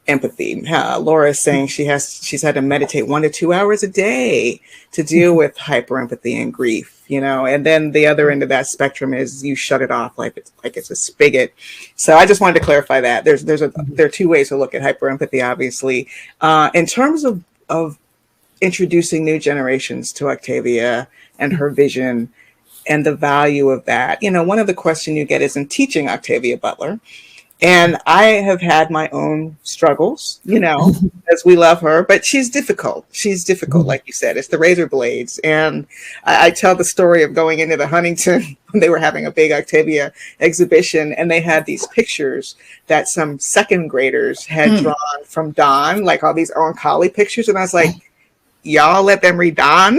empathy. Laura is saying she's had to meditate 1 to 2 hours a day to deal with hyper empathy and grief, and then the other end of that spectrum is you shut it off like it's a spigot. So I just wanted to clarify that there are two ways to look at hyper empathy, obviously. In terms of introducing new generations to Octavia and her vision and the value of that. One of the questions you get is in teaching Octavia Butler. And I have had my own struggles, as we love her, but she's difficult. Like you said, it's the razor blades. And I tell the story of going into the Huntington when they were having a big Octavia exhibition, and they had these pictures that some second graders had drawn from Dawn, like all these Owen Colley pictures. And I was like, y'all let them read Dawn?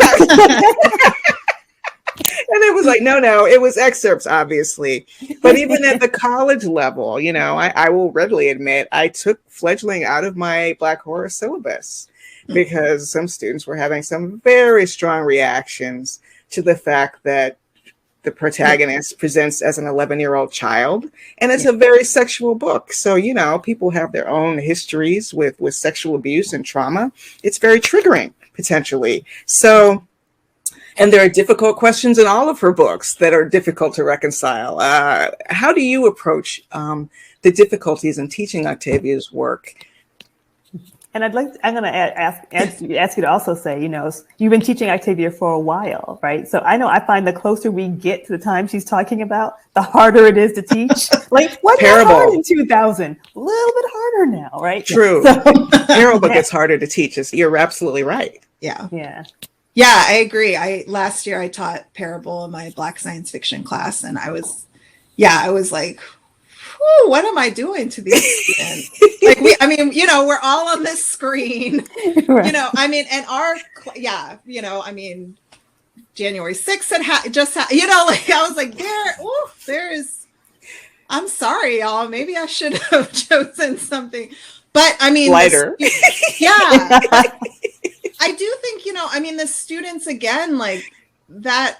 And it was like, no, it was excerpts, obviously. But even at the college level, I will readily admit I took fledgling out of my Black horror syllabus because some students were having some very strong reactions to the fact that the protagonist presents as an 11-year-old child. And it's a very sexual book. So, people have their own histories with sexual abuse and trauma. It's very triggering, potentially. So, and there are difficult questions in all of her books that are difficult to reconcile. How do you approach the difficulties in teaching Octavia's work? And I'm going to ask you to also say, you've been teaching Octavia for a while, right? So I find the closer we get to the time she's talking about, the harder it is to teach. Like, what was hard in 2000? A little bit harder now, right? True. Parable gets harder to teach. You're absolutely right. Yeah, I agree. Last year I taught Parable in my Black science fiction class, and I was like, what am I doing to these students? Like, we're all on this screen, right. And January 6th I was like, there is, I'm sorry, y'all. Maybe I should have chosen something, but lighter. I do think, the students, again, like that,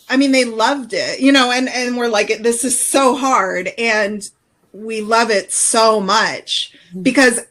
they loved it, and we're like, this is so hard, and we love it so much because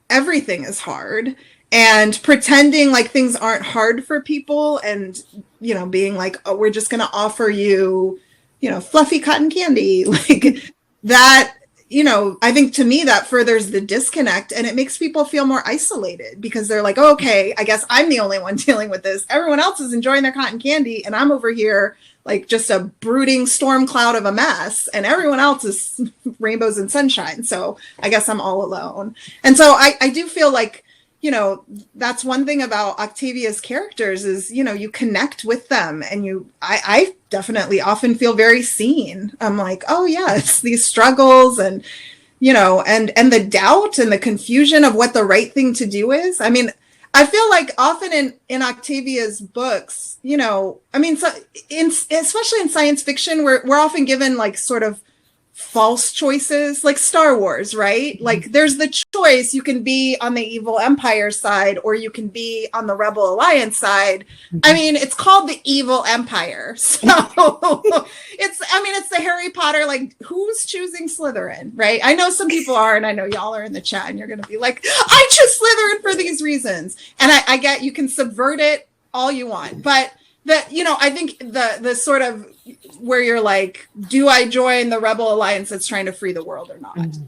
everything is hard, and pretending like things aren't hard for people, and, you know, being like, oh, we're just going to offer you, you know, fluffy cotton candy, like that. You know, I think to me that furthers the disconnect, and it makes people feel more isolated, because they're like, oh, okay, I guess I'm the only one dealing with this. Everyone else is enjoying their cotton candy, and I'm over here like just a brooding storm cloud of a mess, and everyone else is rainbows and sunshine. So I guess I'm all alone. And so I do feel like, you know, that's one thing about Octavia's characters is, you know, you connect with them, and I definitely often feel very seen. I'm like, oh yeah, it's these struggles, and, you know, and the doubt and the confusion of what the right thing to do is. I mean, I feel like often in Octavia's books, you know, I mean, so especially in science fiction, we're often given like sort of false choices, like Star Wars, right? Mm-hmm. Like there's the choice, you can be on the evil empire side, or you can be on the rebel alliance side. Mm-hmm. I mean, it's called the evil empire. So it's the Harry Potter, like who's choosing Slytherin, right? I know some people are, and I know y'all are in the chat, and you're going to be like, I choose Slytherin for these reasons. And I get you can subvert it all you want, but that, you know, I think the sort of where you're like, do I join the rebel alliance that's trying to free the world or not? Mm-hmm.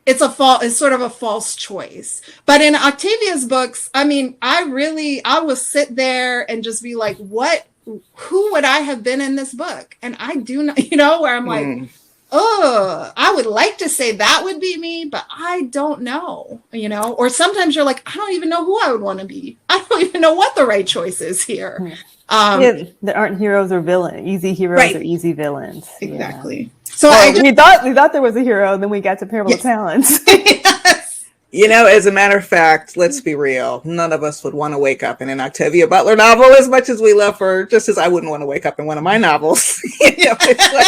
It's sort of a false choice. But in Octavia's books, I mean, I will sit there and just be like, who would I have been in this book? And I do not, you know, where I'm like, oh, I would like to say that would be me, but I don't know, you know, or sometimes you're like, I don't even know who I would want to be. I don't even know what the right choice is here. Mm-hmm. Yeah, there aren't heroes or villains. Easy heroes right. Or easy villains. Exactly. Yeah. So we thought there was a hero, and then we got to Parable of Talents. Yes. You know, as a matter of fact, let's be real. None of us would want to wake up in an Octavia Butler novel as much as we love her, just as I wouldn't want to wake up in one of my novels. You know, it's like,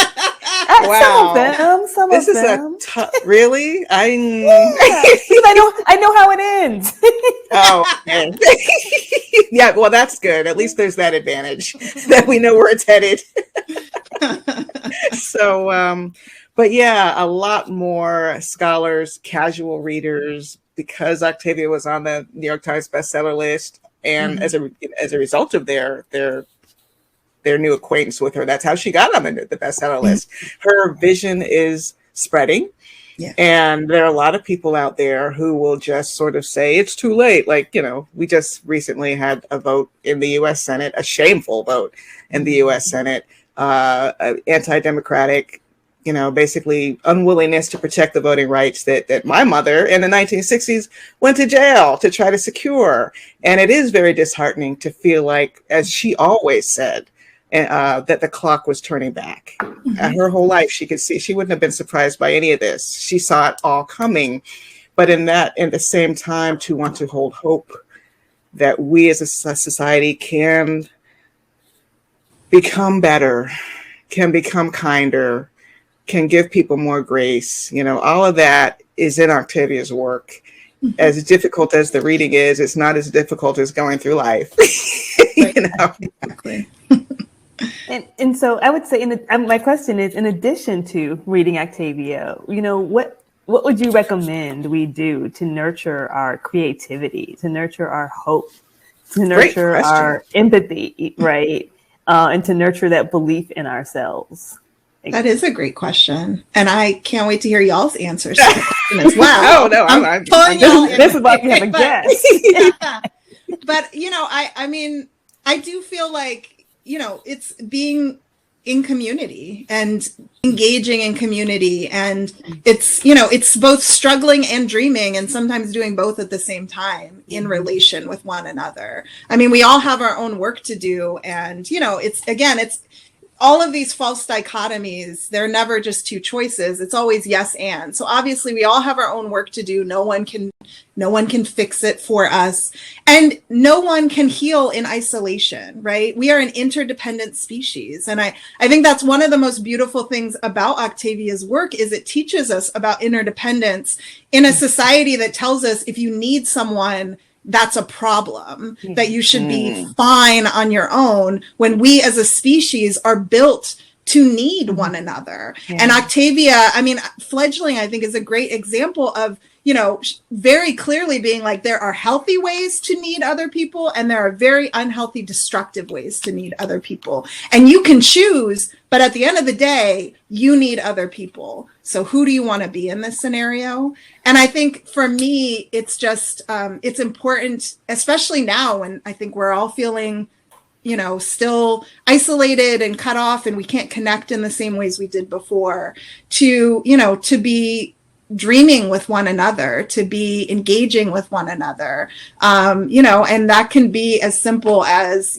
wow. Some of them. Really? I know how it ends. Oh, okay. Yeah, well, that's good. At least there's that advantage that we know where it's headed. So, but yeah, a lot more scholars, casual readers, because Octavia was on the New York Times bestseller list, and as a result of their new acquaintance with her, that's how she got on the bestseller list. Her vision is spreading. Yeah. And there are a lot of people out there who will just sort of say it's too late. Like, you know, we just recently had a vote in the U.S. Senate, a shameful vote in the U.S. Senate, anti-democratic, you know, basically unwillingness to protect the voting rights that my mother in the 1960s went to jail to try to secure. And it is very disheartening to feel like, as she always said, that the clock was turning back. Mm-hmm. Her whole life, she could see, she wouldn't have been surprised by any of this. She saw it all coming. But in the same time, to want to hold hope that we as a society can become better, can become kinder, can give people more grace. You know, all of that is in Octavia's work. Mm-hmm. As difficult as the reading is, it's not as difficult as going through life. You know? Exactly. And so I would say, my question is, in addition to reading Octavia, you know, what would you recommend we do to nurture our creativity, to nurture our hope, to nurture our empathy, right? And to nurture that belief in ourselves? That is a great question. And I can't wait to hear y'all's answers to the question as well. Oh, no, I'm this is why we have a guest. Yeah. But, you know, I mean, I do feel like, you know, it's being in community and engaging in community. And it's, you know, it's both struggling and dreaming, and sometimes doing both at the same time in relation with one another. I mean, we all have our own work to do. And, you know, it's all of these false dichotomies. They're never just two choices. It's always yes and. So obviously we all have our own work to do. No one can fix it for us. And no one can heal in isolation, right? We are an interdependent species. And I think that's one of the most beautiful things about Octavia's work is it teaches us about interdependence in a society that tells us if you need someone, that's a problem, that you should be fine on your own, when we as a species are built to need one another. Yeah. And Octavia, I mean, Fledgling, I think, is a great example of, very clearly being like, there are healthy ways to need other people and there are very unhealthy, destructive ways to need other people. And you can choose, but at the end of the day, you need other people. So who do you want to be in this scenario? And I think for me, it's just, it's important, especially now when I think we're all feeling, still isolated and cut off and we can't connect in the same ways we did before, to be dreaming with one another, to be engaging with one another, and that can be as simple as,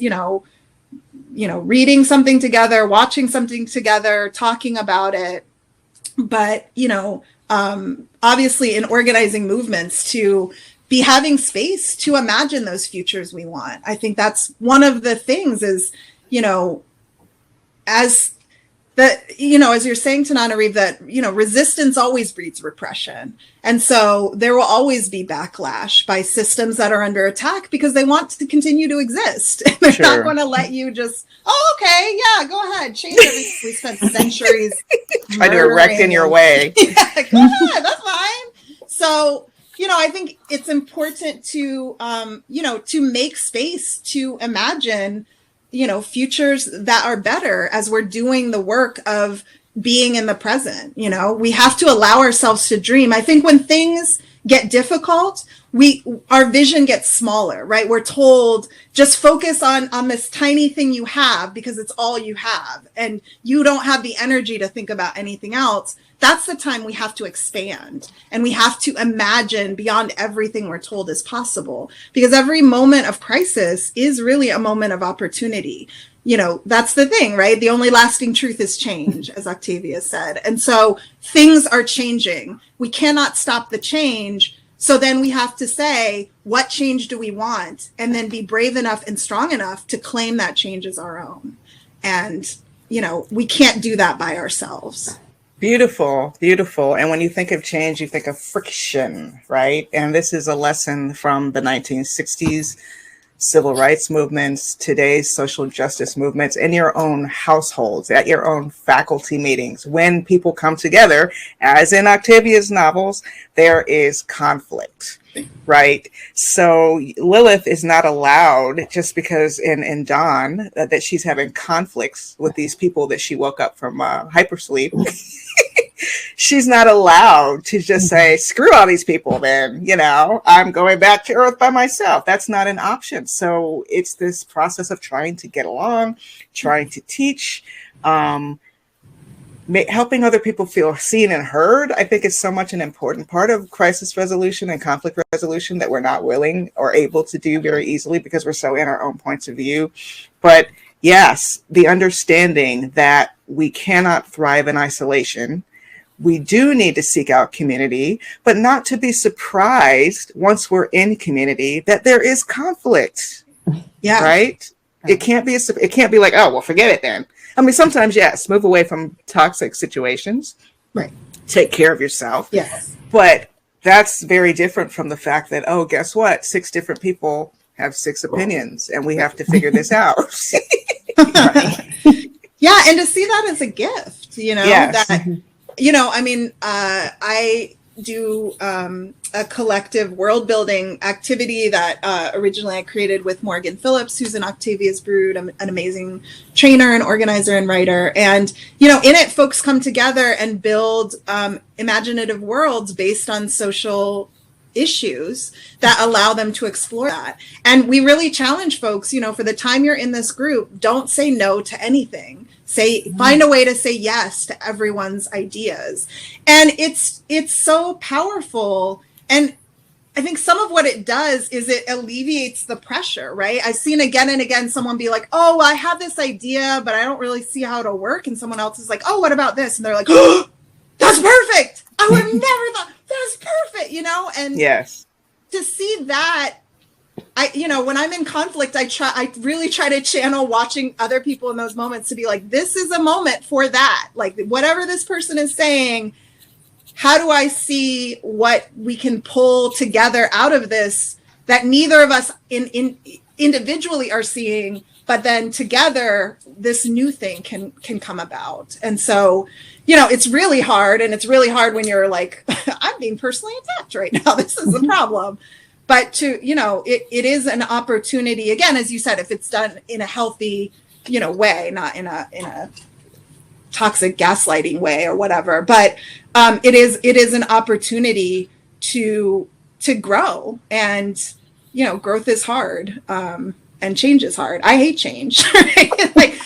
reading something together, watching something together, talking about it. But, obviously in organizing movements, to be having space to imagine those futures we want. I think that's one of the things is, as you're saying, Tananarive, that, resistance always breeds repression. And so there will always be backlash by systems that are under attack because they want to continue to exist. They're not going to let you just, okay, yeah, go ahead, change everything. We spent centuries trying to erect in your way. Yeah, go ahead, that's fine. So, I think it's important to, to make space to imagine, futures that are better as we're doing the work of being in the present. We have to allow ourselves to dream. I think when things get difficult, our vision gets smaller, right? We're told just focus on this tiny thing you have because it's all you have and you don't have the energy to think about anything else. That's the time we have to expand and we have to imagine beyond everything we're told is possible, because every moment of crisis is really a moment of opportunity. That's the thing, right? The only lasting truth is change, as Octavia said. And so things are changing. We cannot stop the change. So then we have to say, what change do we want? And then be brave enough and strong enough to claim that change as our own. And, we can't do that by ourselves. Beautiful, beautiful. And when you think of change, you think of friction, right? And this is a lesson from the 1960s civil rights movements, today's social justice movements, in your own households, at your own faculty meetings. When people come together, as in Octavia's novels, there is conflict, right? So Lilith is not allowed, just because in Dawn, that she's having conflicts with these people that she woke up from hypersleep. She's not allowed to just say, screw all these people, then, I'm going back to Earth by myself. That's not an option. So it's this process of trying to get along, trying to teach, helping other people feel seen and heard. I think is so much an important part of crisis resolution and conflict resolution that we're not willing or able to do very easily because we're so in our own points of view. But yes, the understanding that we cannot thrive in isolation. We do need to seek out community, but not to be surprised once we're in community that there is conflict. Yeah. Right? It can't be like, oh, well, forget it then. I mean, sometimes, yes, move away from toxic situations. Right. Take care of yourself. Yes. But that's very different from the fact that, oh, guess what? 6 different people have 6 opinions and we have to figure this out. Right. Yeah. And to see that as a gift, Yes. that, I do a collective world building activity that originally I created with Morgan Phillips, who's in Octavia's Brood, an amazing trainer and organizer and writer. And, in it, folks come together and build imaginative worlds based on social issues that allow them to explore that. And we really challenge folks, for the time you're in this group, don't say no to anything. Find a way to say yes to everyone's ideas. And it's so powerful. And I think some of what it does is it alleviates the pressure, right? I've seen again and again someone be like, oh, I have this idea, but I don't really see how it'll work. And someone else is like, oh, what about this? And they're like, oh, that's perfect. I would have never thought that's perfect, And yes, to see that, when I'm in conflict, I really try to channel watching other people in those moments to be like, this is a moment for that. Like, whatever this person is saying, how do I see what we can pull together out of this that neither of us individually are seeing, but then together this new thing can come about. And so, it's really hard, and it's really hard when you're like, I'm being personally attacked right now. This is a problem. But it is an opportunity, again, as you said, if it's done in a healthy, way, not in a toxic gaslighting way or whatever. But it is an opportunity to grow, and growth is hard, and change is hard. I hate change. Right? Like,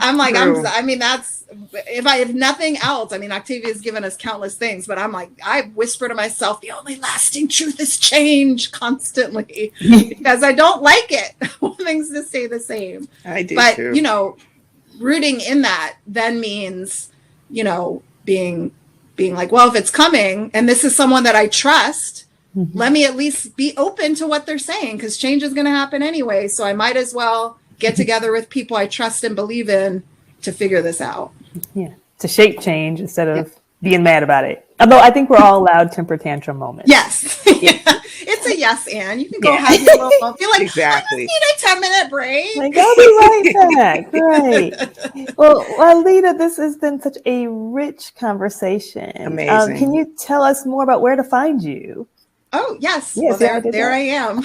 I'm like, that's, if nothing else, Octavia has given us countless things, but I'm like, I whisper to myself, the only lasting truth is change constantly, because I don't like it when things just stay the same. I do but, too. Rooting in that then means, being like, well, if it's coming and this is someone that I trust, let me at least be open to what they're saying, because change is going to happen anyway. So I might as well get together with people I trust and believe in to figure this out. Yeah. To shape change instead of being mad about it. Although I think we're all allowed temper tantrum moments. Yes. Yeah. It's a yes, and you can go have your little, feel like, exactly. I just need a 10-minute break. Like, I'll be right back. Right. Well, Walidah, this has been such a rich conversation. Amazing. Can you tell us more about where to find you? Oh, yes. Well, there I am.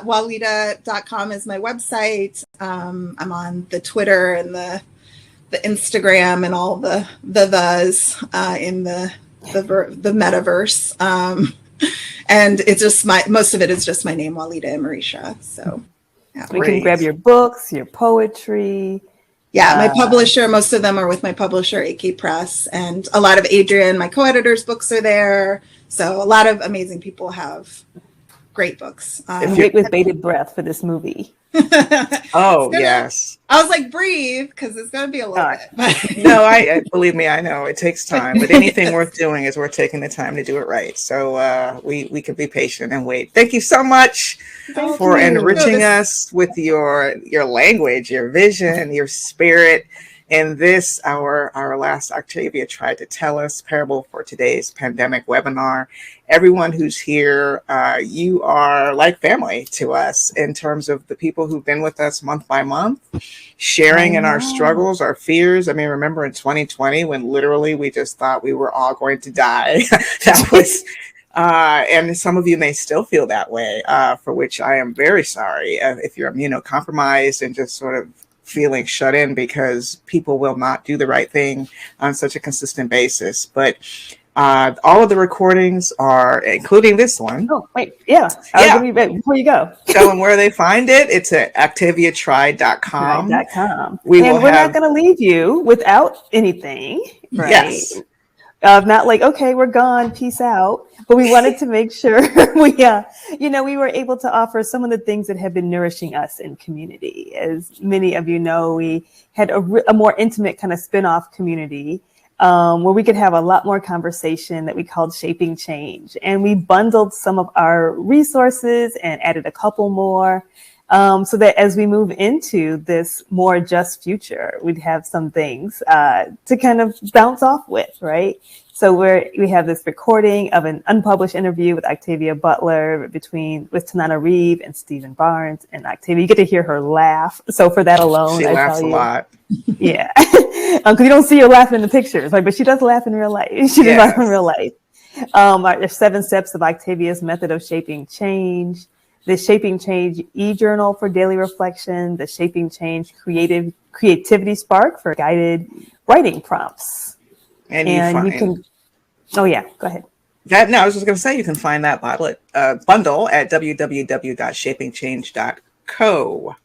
Walidah.com is my website. I'm on the Twitter and the Instagram and all the in the metaverse. And it's just most of it is just my name, Walidah Imarisha. So we can grab your books, your poetry. Yeah, my publisher, most of them are with my publisher, AK Press, and a lot of Adrian, my co-editor's books are there. So a lot of amazing people have great books. Wait with bated breath for this movie. Yes. I was like, breathe, because it's going to be a little bit. No, I believe me, I know it takes time, but anything worth doing is worth taking the time to do it right. So we can be patient and wait. Thank you so much for enriching us with your language, your vision, your spirit. In this, our last Octavia tried to tell us parable for today's pandemic webinar. Everyone who's here, you are like family to us in terms of the people who've been with us month by month, sharing in our struggles, our fears. Remember in 2020 when literally we just thought we were all going to die. That was, and some of you may still feel that way, for which I am very sorry. If you're immunocompromised and just sort of feeling shut in because people will not do the right thing on such a consistent basis. But all of the recordings are, including this one. Oh, wait. Yeah. Before you go. Tell them where they find it. It's at octaviatried.com. We're not going to leave you without anything. Right? Yes. Not like, okay, we're gone, peace out. But we wanted to make sure we were able to offer some of the things that have been nourishing us in community. As many of you know, we had a more intimate kind of spin-off community where we could have a lot more conversation that we called Shaping Change. And we bundled some of our resources and added a couple more. So that as we move into this more just future, we'd have some things to kind of bounce off with, right? So we have this recording of an unpublished interview with Octavia Butler with Tananarive and Stephen Barnes and Octavia. You get to hear her laugh. So for that alone, she laughs a lot. Yeah, because you don't see her laughing in the pictures, but she does laugh in real life. She does laugh in real life. There's 7 steps of Octavia's method of shaping change. The Shaping Change e-journal for daily reflection, the Shaping Change creativity spark for guided writing prompts. And you can. Oh yeah, go ahead. I was just going to say you can find that bundle at www.shapingchange.co.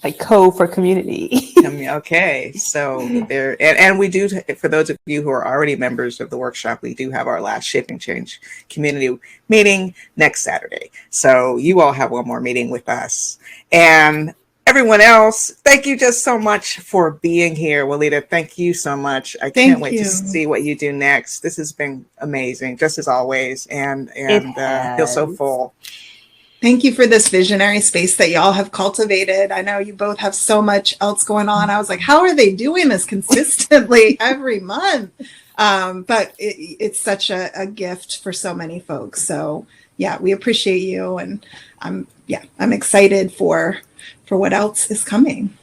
Like co for community. Okay, so there, and we do, for those of you who are already members of the workshop, we do have our last Shaping Change community meeting next Saturday. So you all have one more meeting with us. And everyone else, thank you just so much for being here. Walidah, thank you so much. I can't wait to see what you do next. This has been amazing, just as always, and feel so full. Thank you for this visionary space that y'all have cultivated. I know you both have so much else going on. I was like, how are they doing this consistently every month? But it's such a gift for so many folks. So yeah, we appreciate you, and I'm excited for what else is coming.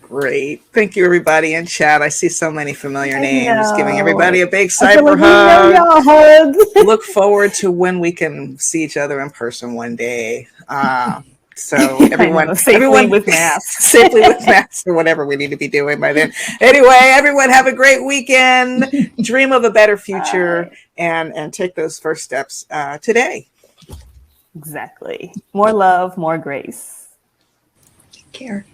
Great. Thank you, everybody in chat. I see so many familiar names. Giving everybody a big I feel cyber like we know hug. y'all hugs. Look forward to when we can see each other in person one day. So everyone, safely with masks. safely with masks, or whatever we need to be doing by then. Anyway, everyone have a great weekend. Dream of a better future, and take those first steps today. Exactly. More love, more grace. Take care.